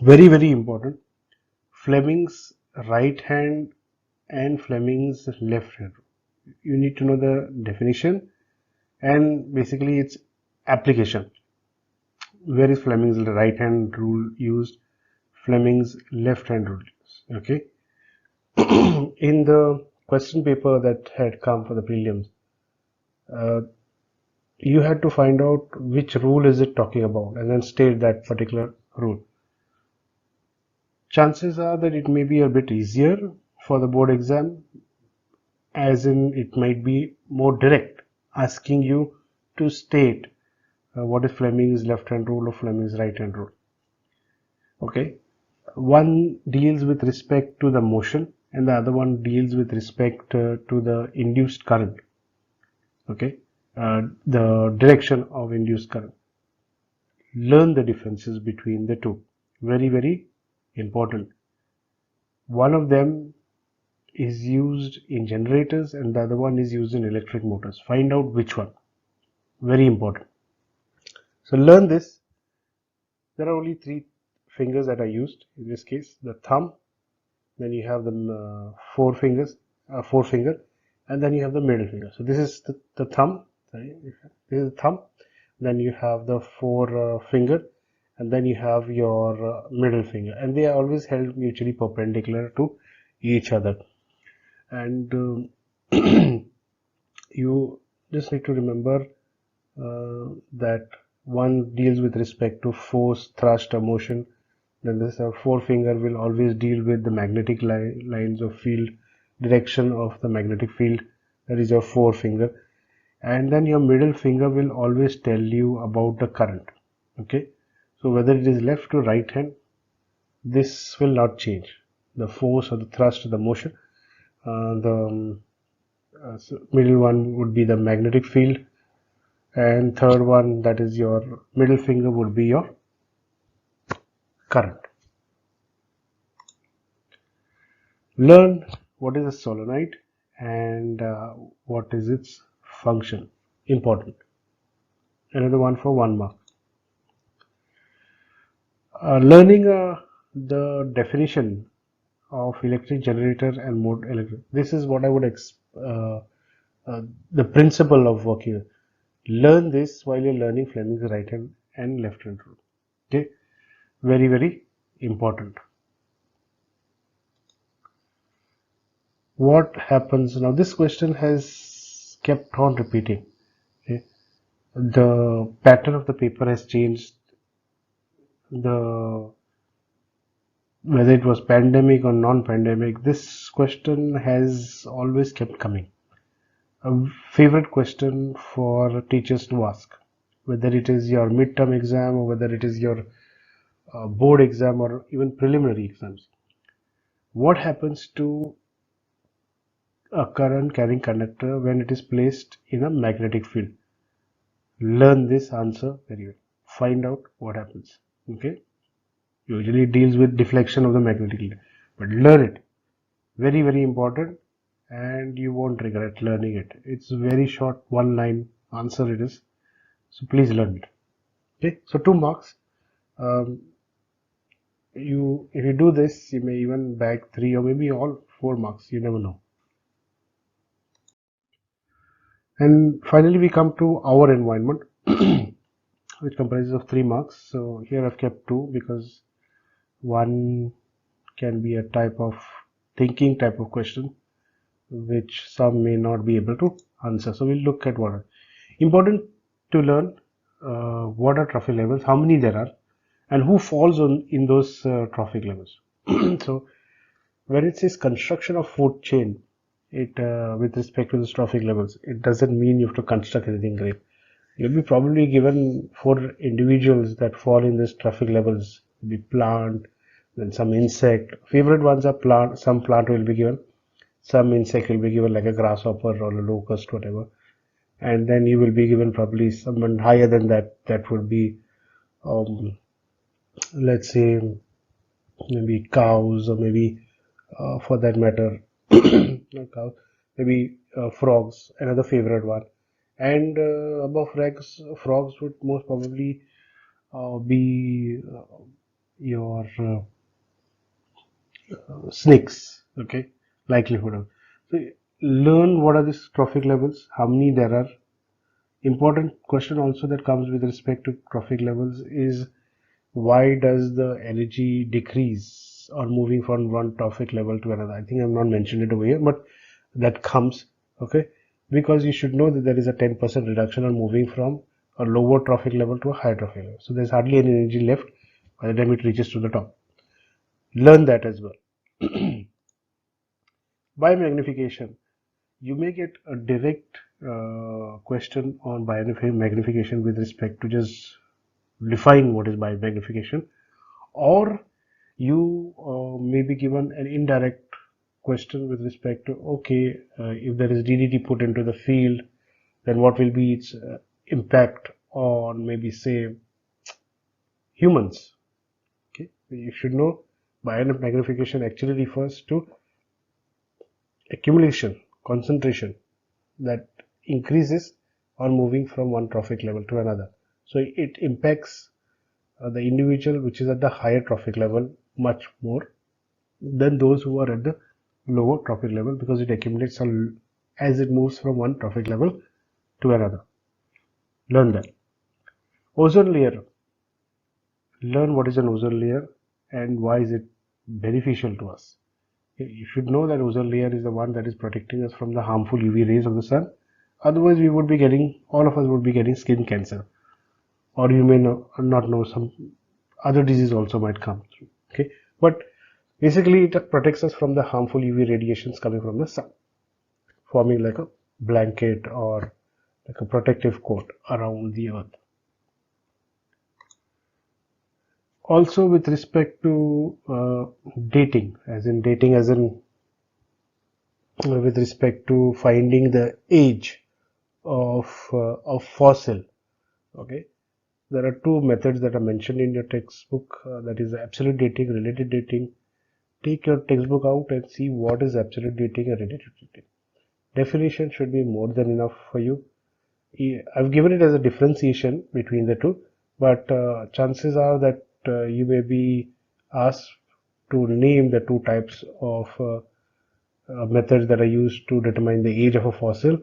Very important. Fleming's right hand and Fleming's left hand. You need to know the definition and basically its application. Where is Fleming's right hand rule used? Fleming's left hand rule used. Okay. In the question paper that had come for the prelims, you had to find out which rule is it talking about and then state that particular rule. Chances are that it may be a bit easier for the board exam, as in it might be more direct, asking you to state what is Fleming's left-hand rule or Fleming's right-hand rule. Okay, one deals with respect to the motion and the other one deals with respect to the induced current. Okay, the direction of induced current. Learn the differences between the two. Very, very important. One of them is used in generators and the other one is used in electric motors. Find out which one. Very important. So learn this. There are only three fingers that are used in this case: the thumb, then you have the four finger, and then you have the middle finger. So this is the thumb. Sorry, this is the thumb. Then you have the four finger, and then you have your middle finger, and they are always held mutually perpendicular to each other. And you just need to remember that one deals with respect to force, thrust, or motion. Then this forefinger will always deal with the magnetic lines of field, direction of the magnetic field. That is your forefinger. And then your middle finger will always tell you about the current. Okay, so whether it is left or right hand, this will not change. The force or the thrust or the motion. The middle one would be the magnetic field, and third one, that is your middle finger, would be your current. Learn what is a solenoid and what is its function. Important. Another one for 1 mark. Learning the definition of electric generator and mode electric. This is what I would the principle of working. Learn this while you're learning Fleming's right hand and left hand rule. Okay, very, very important. What happens now? This question has kept on repeating. Okay, the pattern of the paper has changed. Whether it was pandemic or non-pandemic, this question has always kept coming. A favorite question for teachers to ask, whether it is your midterm exam or whether it is your board exam or even preliminary exams. What happens to a current carrying conductor when it is placed in a magnetic field? Learn this answer very well. Find out what happens. Okay, usually it deals with deflection of the magnetic field, but learn it. Very, very important, and you won't regret learning it. It's very short, 1 line answer it is, so please learn it. Okay, so 2 marks. If you do this, you may even bag 3 or maybe all 4 marks. You never know. And finally, we come to our environment, which comprises of 3 marks. So here I've kept 2 because one can be a type of thinking type of question, which some may not be able to answer. So we'll look at what are important to learn. What are trophic levels, how many there are, and who falls in those trophic levels. So when it says construction of food chain, it with respect to the trophic levels, it doesn't mean you have to construct anything great. You'll be probably given 4 individuals that fall in this trophic levels. Be plant, then some insect. Favorite ones are plant. Some plant will be given, some insect will be given like a grasshopper or a locust, whatever, and then you will be given probably someone higher than that. That would be let's say maybe cows, or maybe for that matter not cows, maybe frogs, another favorite one. And above frogs would most probably be your snakes. Okay, likelihood of. So learn what are these trophic levels, how many there are. Important question also that comes with respect to trophic levels is, why does the energy decrease on moving from one trophic level to another? I think I've not mentioned it over here, but that comes, okay, because you should know that there is a 10% reduction on moving from a lower trophic level to a higher trophic level. So there's hardly any energy left by the time it reaches to the top. Learn that as well. Biomagnification. You may get a direct question on biomagnification with respect to just define what is biomagnification, or you may be given an indirect question with respect to, okay, if there is DDT put into the field, then what will be its impact on maybe say humans. Okay, you should know biomagnification actually refers to accumulation, concentration that increases on moving from one trophic level to another. So it impacts the individual which is at the higher trophic level much more than those who are at the lower trophic level, because it accumulates as it moves from one trophic level to another. Learn that. Ozone layer. Learn what is an ozone layer and why is it beneficial to us. You should know that ozone layer is the one that is protecting us from the harmful UV rays of the sun. Otherwise, we would be getting, all of us would be getting skin cancer, or you may not know, some other disease also might come through. Okay, but basically it protects us from the harmful UV radiations coming from the sun, forming like a blanket or like a protective coat around the earth. Also with respect to dating as in with respect to finding the age of fossil. Okay, there are two methods that are mentioned in your textbook, that is absolute dating, relative dating. Take your textbook out and see what is absolute dating and relative dating. Definition should be more than enough for you. I've given it as a differentiation between the two, but chances are that you may be asked to name the two types of methods that are used to determine the age of a fossil,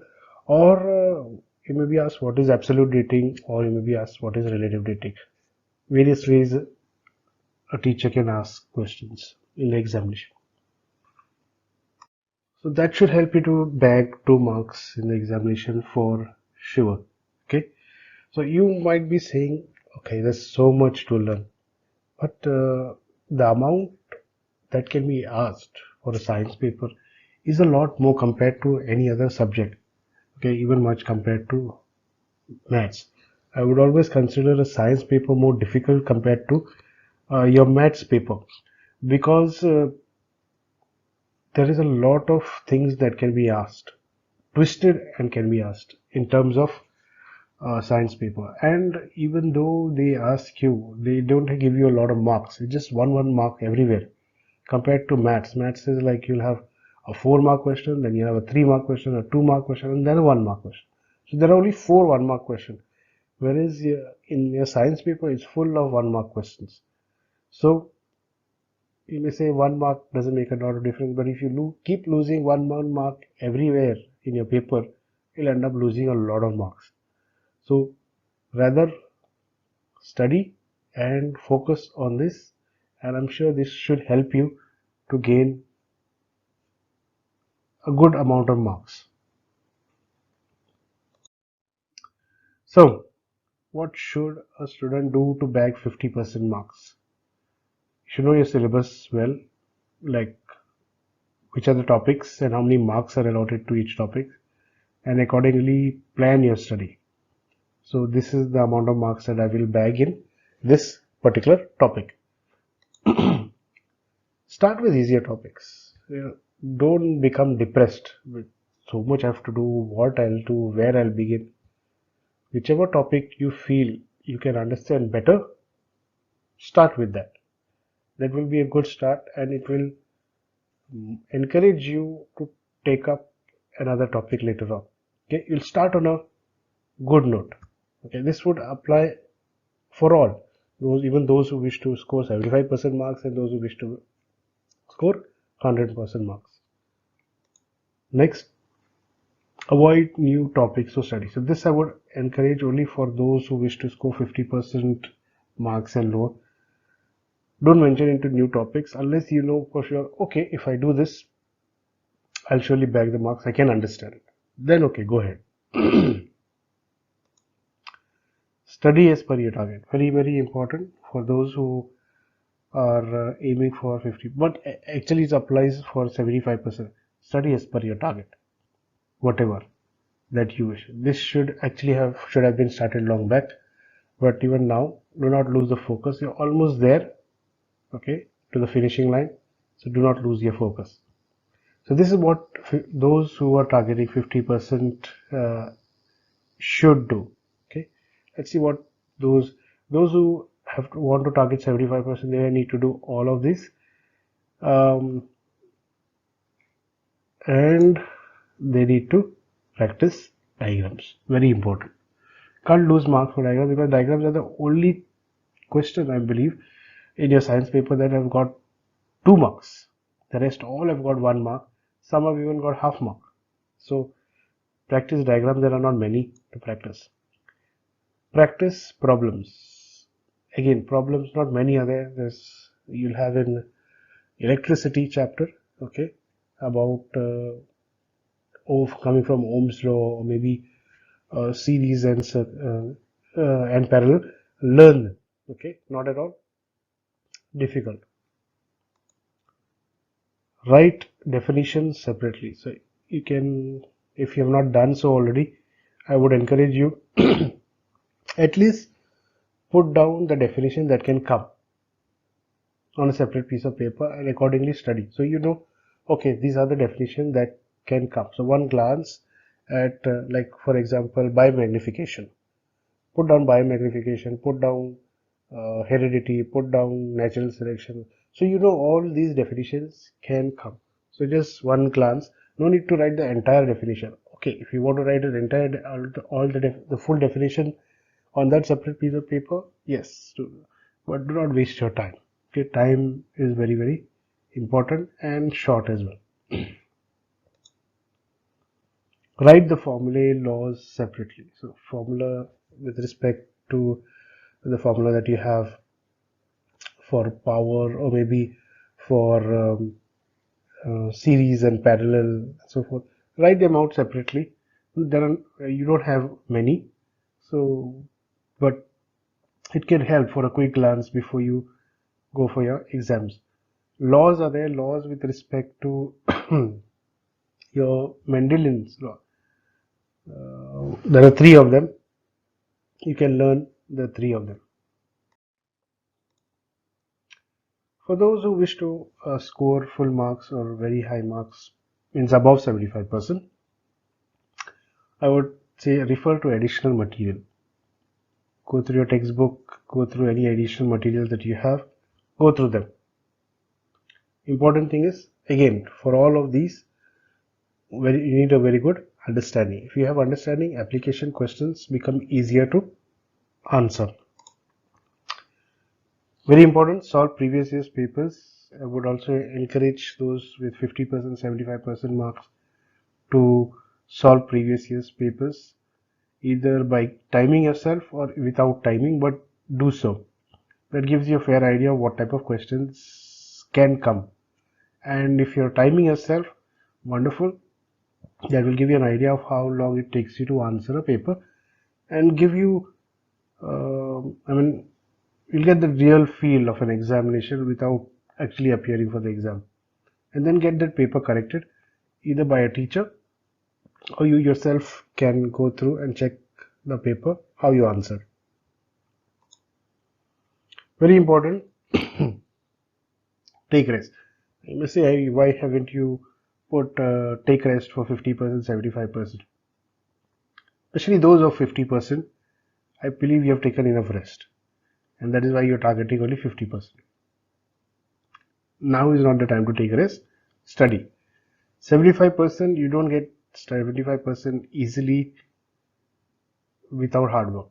or you may be asked what is absolute dating, or you may be asked what is relative dating. Various ways a teacher can ask questions in the examination. So that should help you to bag 2 marks in the examination for sure. Okay, so you might be saying, okay, there's so much to learn, but the amount that can be asked for a science paper is a lot more compared to any other subject. Okay, even much compared to maths. I would always consider a science paper more difficult compared to your maths paper, because there is a lot of things that can be asked, twisted and can be asked in terms of science paper. And even though they ask you, they don't give you a lot of marks. It's just one mark everywhere. Compared to maths, maths is like you'll have a 4-mark question, then you have a 3-mark question, a 2-mark question, and then a 1-mark question. So there are only 4 1-mark questions, whereas in your science paper it's full of 1-mark questions. So you may say 1 mark doesn't make a lot of difference, but if you keep losing 1 mark everywhere in your paper, you'll end up losing a lot of marks. So rather study and focus on this, and I'm sure this should help you to gain a good amount of marks. So what should a student do to bag 50% marks? You should know your syllabus well, like which are the topics and how many marks are allotted to each topic, and accordingly plan your study. So this is the amount of marks that I will bag in this particular topic. Start with easier topics. Don't become depressed with so much I have to do, what I'll do, where I'll begin. Whichever topic you feel you can understand better, start with that. That will be a good start, and it will encourage you to take up another topic later on. Okay, you'll start on a good note. Okay, this would apply for all, even those who wish to score 75% marks and those who wish to score 100% marks. Next, avoid new topics to study. So this I would encourage only for those who wish to score 50% marks and lower. Don't venture into new topics unless you know for sure, okay, if I do this, I'll surely bag the marks, I can understand it. Then okay, go ahead. Study as per your target. Very, very important for those who are aiming for 50, but actually it applies for 75%. Study as per your target, whatever that you wish. This should have been started long back, but even now, do not lose the focus. You're almost there, okay, to the finishing line. So do not lose your focus. So this is what those who are targeting 50% should do. Okay, let's see what those who want to target 75%, they need to do all of this, and they need to practice diagrams. Very important. Can't lose marks for diagrams, because diagrams are the only question, I believe, in your science paper that have got 2 marks. The rest all have got 1 mark. Some have even got half mark. So practice diagrams. There are not many to practice. Practice problems. Again, problems, not many are there. You'll have an electricity chapter, okay, about coming from Ohm's law, or maybe series and parallel. Learn them, okay, not at all difficult. Write definitions separately. So you can, if you have not done so already, I would encourage you at least put down the definition that can come on a separate piece of paper and accordingly study. So you know, okay, these are the definitions that can come. So one glance at, like for example, biomagnification. Put down biomagnification, put down heredity, put down natural selection. So you know all these definitions can come. So just one glance, no need to write the entire definition. Okay, if you want to write an entire the full definition on that separate piece of paper, yes, but do not waste your time. Okay, time is very, very important, and short as well. Write the formulae laws separately. So formula with respect to the formula that you have for power, or maybe for series and parallel and so forth, write them out separately. You don't have many, so but it can help for a quick glance before you go for your exams. Laws are there, laws with respect to your Mendel's law. There are 3 of them. You can learn the 3 of them. For those who wish to score full marks or very high marks, means above 75%, I would say refer to additional material. Go through your textbook, go through any additional materials that you have, go through them. Important thing is, again, for all of these, you need a very good understanding. If you have understanding, application questions become easier to answer. Very important, solve previous year's papers. I would also encourage those with 50%, 75% marks to solve previous year's papers, either by timing yourself or without timing, but do so. That gives you a fair idea of what type of questions can come. And if you're timing yourself, wonderful. That will give you an idea of how long it takes you to answer a paper, and give you, you'll get the real feel of an examination without actually appearing for the exam, and then get that paper corrected either by a teacher, or you yourself can go through and check the paper how you answer. Very important. Take rest. You may say, why haven't you put take rest for 50%, 75%? Especially those of 50%, I believe you have taken enough rest, and that is why you're targeting only 50%. Now is not the time to take rest. Study. 75%, you don't get 75% easily without hard work.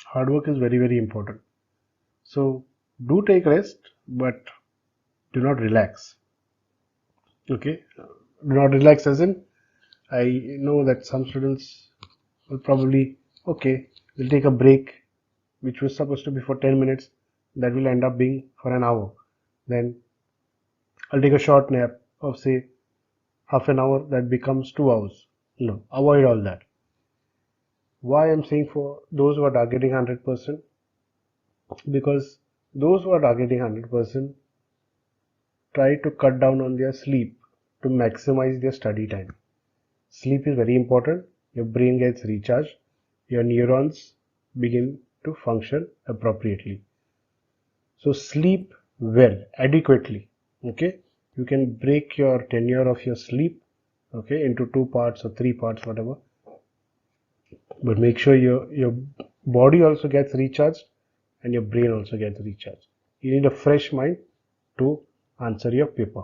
Hard work is very, very important. So do take rest, but do not relax. Okay, do not relax as in, I know that some students will probably, okay, we'll take a break which was supposed to be for 10 minutes, that will end up being for an hour. Then I'll take a short nap of say half an hour, that becomes 2 hours. No, avoid all that. Why I'm saying for those who are targeting 100%? Because those who are targeting 100% try to cut down on their sleep to maximize their study time. Sleep is very important. Your brain gets recharged. Your neurons begin to function appropriately. So sleep well, adequately. Okay, you can break your tenure of your sleep, okay, into 2 parts or 3 parts, whatever. But make sure your body also gets recharged and your brain also gets recharged. You need a fresh mind to answer your paper.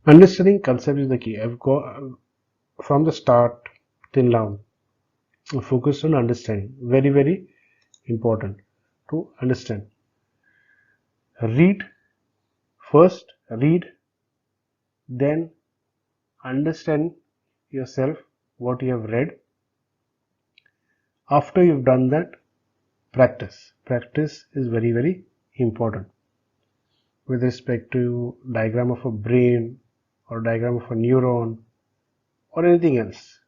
Understanding concept is the key. I've got from the start till now, focus on understanding. Very, very important to understand. Read first, then understand yourself what you have read. After you've done that, practice. Practice is very, very important with respect to diagram of a brain or diagram of a neuron or anything else.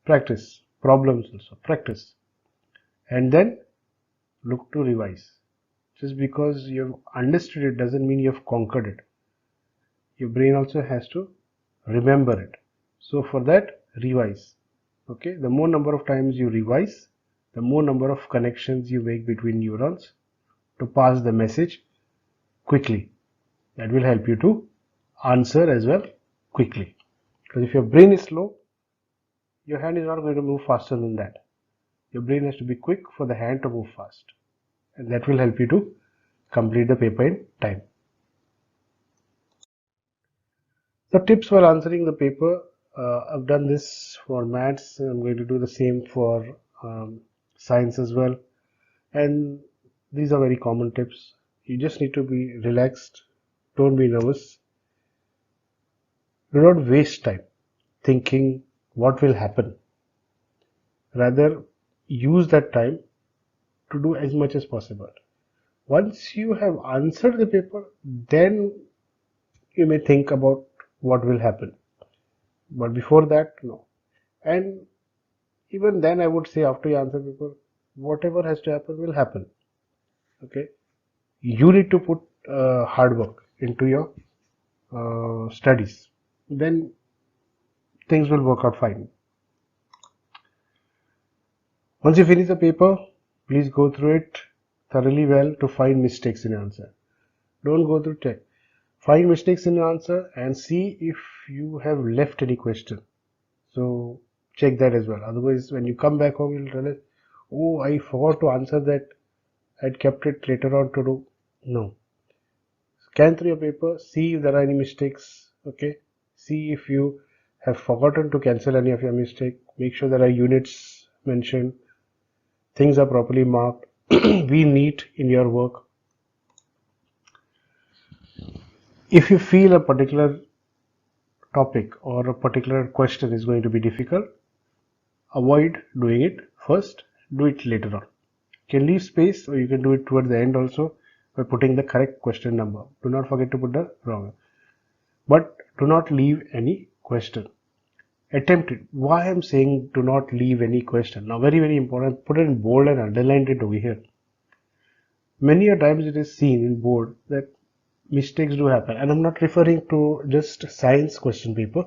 Practice. Problems also. Practice. And then look to revise. Just because you've understood it doesn't mean you've conquered it. Your brain also has to remember it. So for that, revise. Okay, the more number of times you revise, the more number of connections you make between neurons to pass the message quickly. That will help you to answer as well quickly. Because if your brain is slow, your hand is not going to move faster than that. Your brain has to be quick for the hand to move fast. And that will help you to complete the paper in time. The tips for answering the paper, I've done this for maths. I'm going to do the same for science as well. And these are very common tips. You just need to be relaxed. Don't be nervous. Do not waste time thinking what will happen. Rather, use that time to do as much as possible. Once you have answered the paper, then you may think about what will happen. But before that, no. And even then, I would say after you answer the paper, whatever has to happen will happen. Okay. You need to put hard work into your studies. Then things will work out fine. Once you finish the paper, please go through it thoroughly well to find mistakes in your answer. Don't go through check. Find mistakes in your answer and see if you have left any question. So check that as well. Otherwise, when you come back home, you'll realize, oh, I forgot to answer that. I'd kept it later on to do. No. Scan through your paper, see if there are any mistakes. Okay. See if you have forgotten to cancel any of your mistake. Make sure there are units mentioned. Things are properly marked. Be neat in your work. If you feel a particular topic or a particular question is going to be difficult, avoid doing it first, do it later on. You can leave space or you can do it towards the end also by putting the correct question number. Do not forget to put the wrong. But do not leave any question. Attempt it. Why I'm saying do not leave any question. Now very, very important, put it in bold and underlined it over here. Many a times it is seen in board that mistakes do happen, and I'm not referring to just science question paper.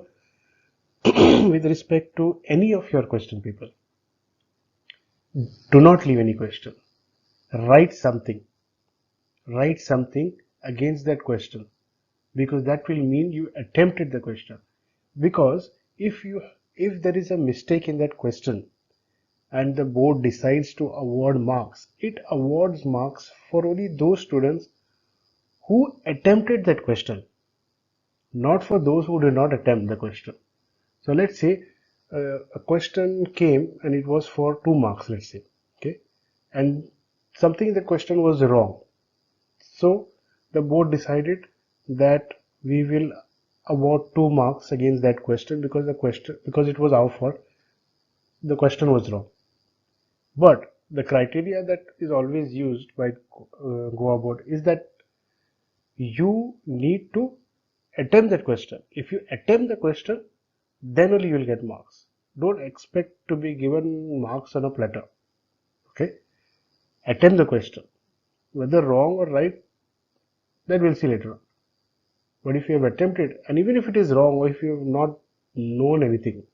With respect to any of your question paper, do not leave any question. Write something against that question, because that will mean you attempted the question. Because if there is a mistake in that question and the board decides to award marks, it awards marks for only those students who attempted that question, not for those who did not attempt the question. So let's say a question came and it was for 2 marks, let's say, okay, and something in the question was wrong. So the board decided that we will award 2 marks against that question because it was our fault, the question was wrong. But the criteria that is always used by Goa board is that you need to attempt that question. If you attempt the question, then only you will get marks. Don't expect to be given marks on a platter. Okay? Attempt the question. Whether wrong or right, that we'll see later on. But if you have attempted, and even if it is wrong or if you have not known anything,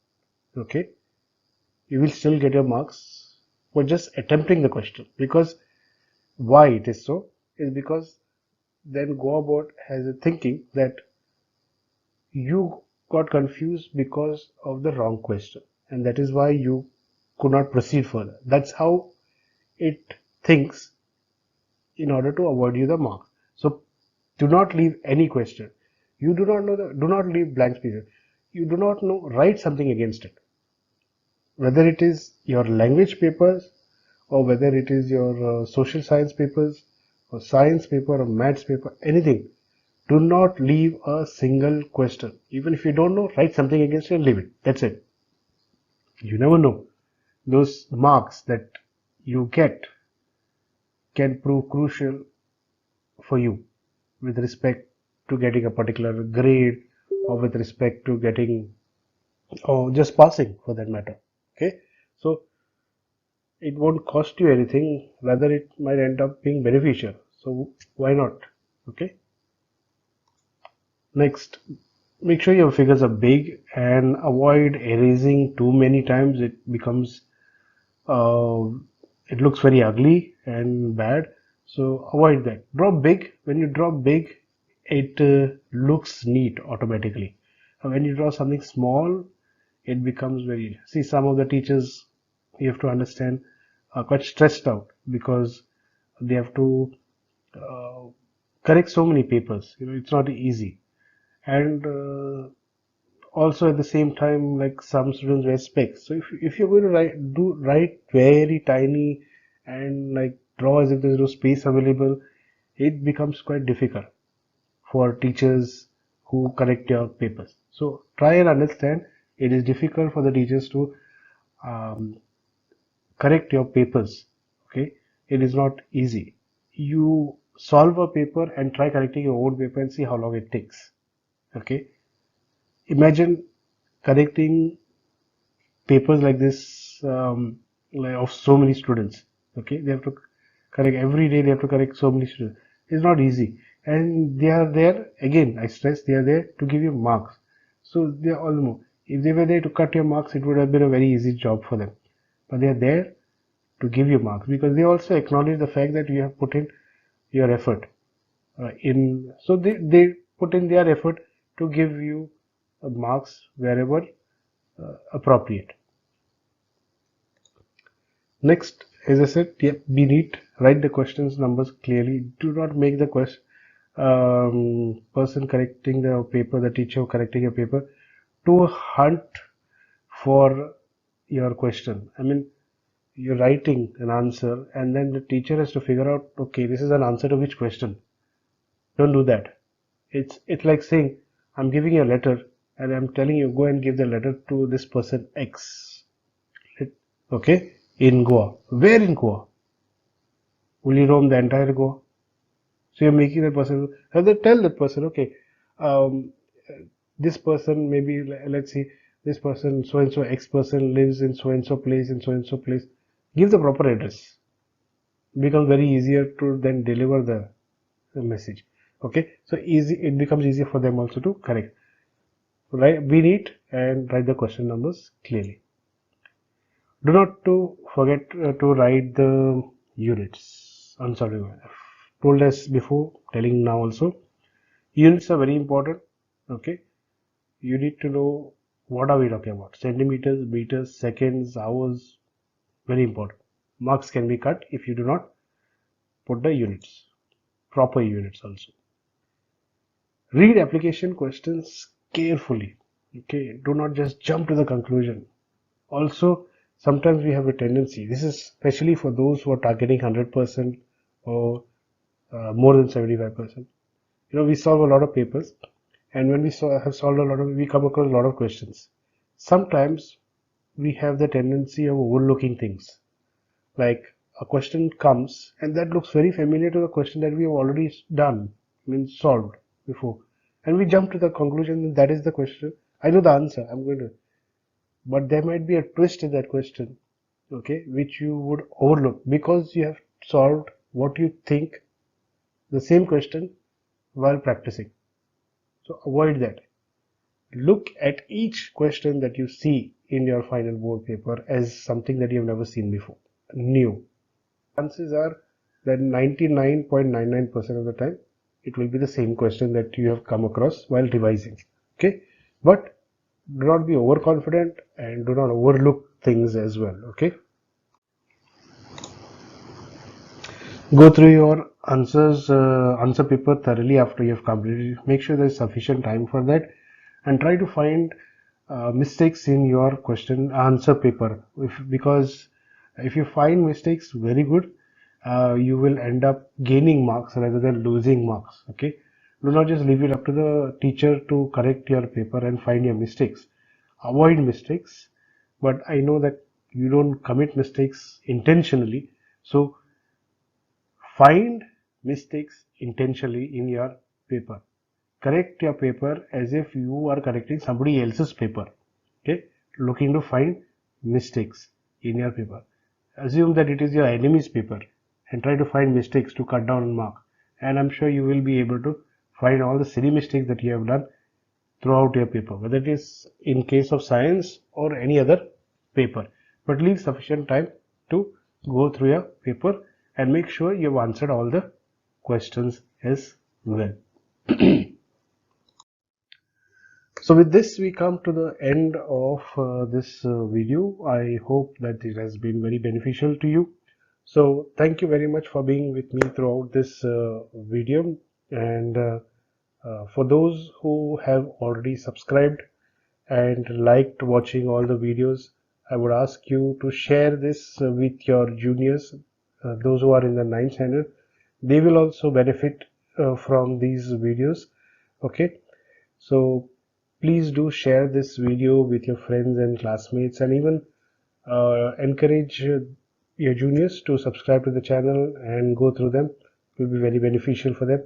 okay, you will still get your marks for just attempting the question. Because why it is so is because then go about has a thinking that you got confused because of the wrong question, and that is why you could not proceed further. That's how it thinks in order to avoid you the mark. So do not leave any question. You do not know do not leave blank spaces. You do not know, write something against it. Whether it is your language papers or whether it is your social science papers or science paper or maths paper, anything. Do not leave a single question. Even if you don't know, write something against it and leave it. That's it. You never know. Those marks that you get can prove crucial for you with respect to getting a particular grade or with respect to getting or just passing for that matter. Okay. So it won't cost you anything, rather it might end up being beneficial. So why not? Okay. Next, make sure your figures are big and avoid erasing too many times. It becomes it looks very ugly and bad, so avoid that. Draw big. When you draw big, it looks neat automatically. And when you draw something small, it becomes very, see, some of the teachers, you have to understand, are quite stressed out because they have to correct so many papers. It's not easy. And also at the same time, like some students wear specs. So if you're going to write very tiny and like draw as if there's no space available, it becomes quite difficult for teachers who correct your papers. So try and understand it is difficult for the teachers to correct your papers. Okay, it is not easy. You solve a paper and try correcting your own paper and see how long it takes. Okay, imagine correcting papers like this like of so many students. Okay, they have to correct every day. They have to correct so many students. It's not easy, and they are there again. I stress, they are there to give you marks. So they are almost. If they were there to cut your marks, it would have been a very easy job for them. But they are there to give you marks because they also acknowledge the fact that you have put in your effort. So they put in their effort to give you marks wherever appropriate. Next, as I said, be neat. Write the questions numbers clearly. Do not make the person correcting the paper, the teacher correcting your paper, to hunt for your question. I mean, you're writing an answer and then the teacher has to figure out, okay, this is an answer to which question. Don't do that. It's like saying, I'm giving you a letter and I'm telling you, go and give the letter to this person X. Okay, in Goa. Where in Goa? Will you roam the entire Goa? So you're making that person, tell that person, okay, this person, maybe let's see, this person, so and so X person lives in so and so place, in so and so place. Give the proper address. It becomes very easier to then deliver the message. Okay, so it becomes easier for them also to correct. Right, be neat and write the question numbers clearly. Do not forget to write the units. I'm sorry, I've told us before, telling now also. Units are very important. Okay, you need to know what are we talking about. Centimeters, meters, seconds, hours. Very important. Marks can be cut if you do not put the units, proper units also. Read application questions carefully. Okay, do not just jump to the conclusion. Also, sometimes we have a tendency, this is especially for those who are targeting 100% or more than 75%. We solve a lot of papers, and when we have solved we come across a lot of questions. Sometimes we have the tendency of overlooking things. Like a question comes and that looks very familiar to the question that we have already done, solved before. and we jump to the conclusion that is the question. I know the answer, I'm going to, but there might be a twist in that question, okay, which you would overlook because you have solved what you think the same question while practicing. So avoid that. Look at each question that you see in your final board paper as something that you have never seen before, new. Chances are that 99.99% of the time it will be the same question that you have come across while revising. Okay, but do not be overconfident and do not overlook things as well. Okay, go through your answer paper thoroughly after you have completed. Make sure there is sufficient time for that, and try to find mistakes in your question answer paper. Because if you find mistakes, very good. You will end up gaining marks rather than losing marks. Okay, do not just leave it up to the teacher to correct your paper and find your mistakes. Avoid mistakes, but I know that you don't commit mistakes intentionally, so find mistakes intentionally in your paper. Correct your paper as if you are correcting somebody else's paper. Okay, looking to find mistakes in your paper. Assume that it is your enemy's paper and try to find mistakes to cut down on mark, and I'm sure you will be able to find all the silly mistakes that you have done throughout your paper, whether it is in case of science or any other paper. But leave sufficient time to go through your paper and make sure you have answered all the questions as well. So with this we come to the end of this video. I hope that it has been very beneficial to you. So thank you very much for being with me throughout this video, and for those who have already subscribed and liked watching all the videos, I would ask you to share this with your juniors, those who are in the 9th standard. They will also benefit from these videos. Okay, so please do share this video with your friends and classmates, and even encourage your juniors to subscribe to the channel and go through them. It will be very beneficial for them.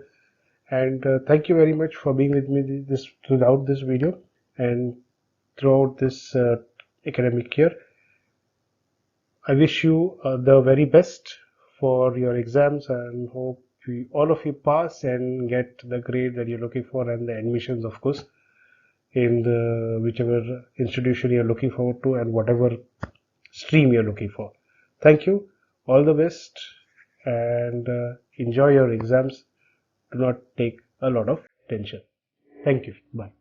And thank you very much for being with me throughout this video and throughout this academic year. I wish you the very best for your exams, and hope all of you pass and get the grade that you're looking for, and the admissions, of course, in the whichever institution you're looking forward to and whatever stream you're looking for. Thank you, all the best, and enjoy your exams. Do not take a lot of tension. Thank you. Bye.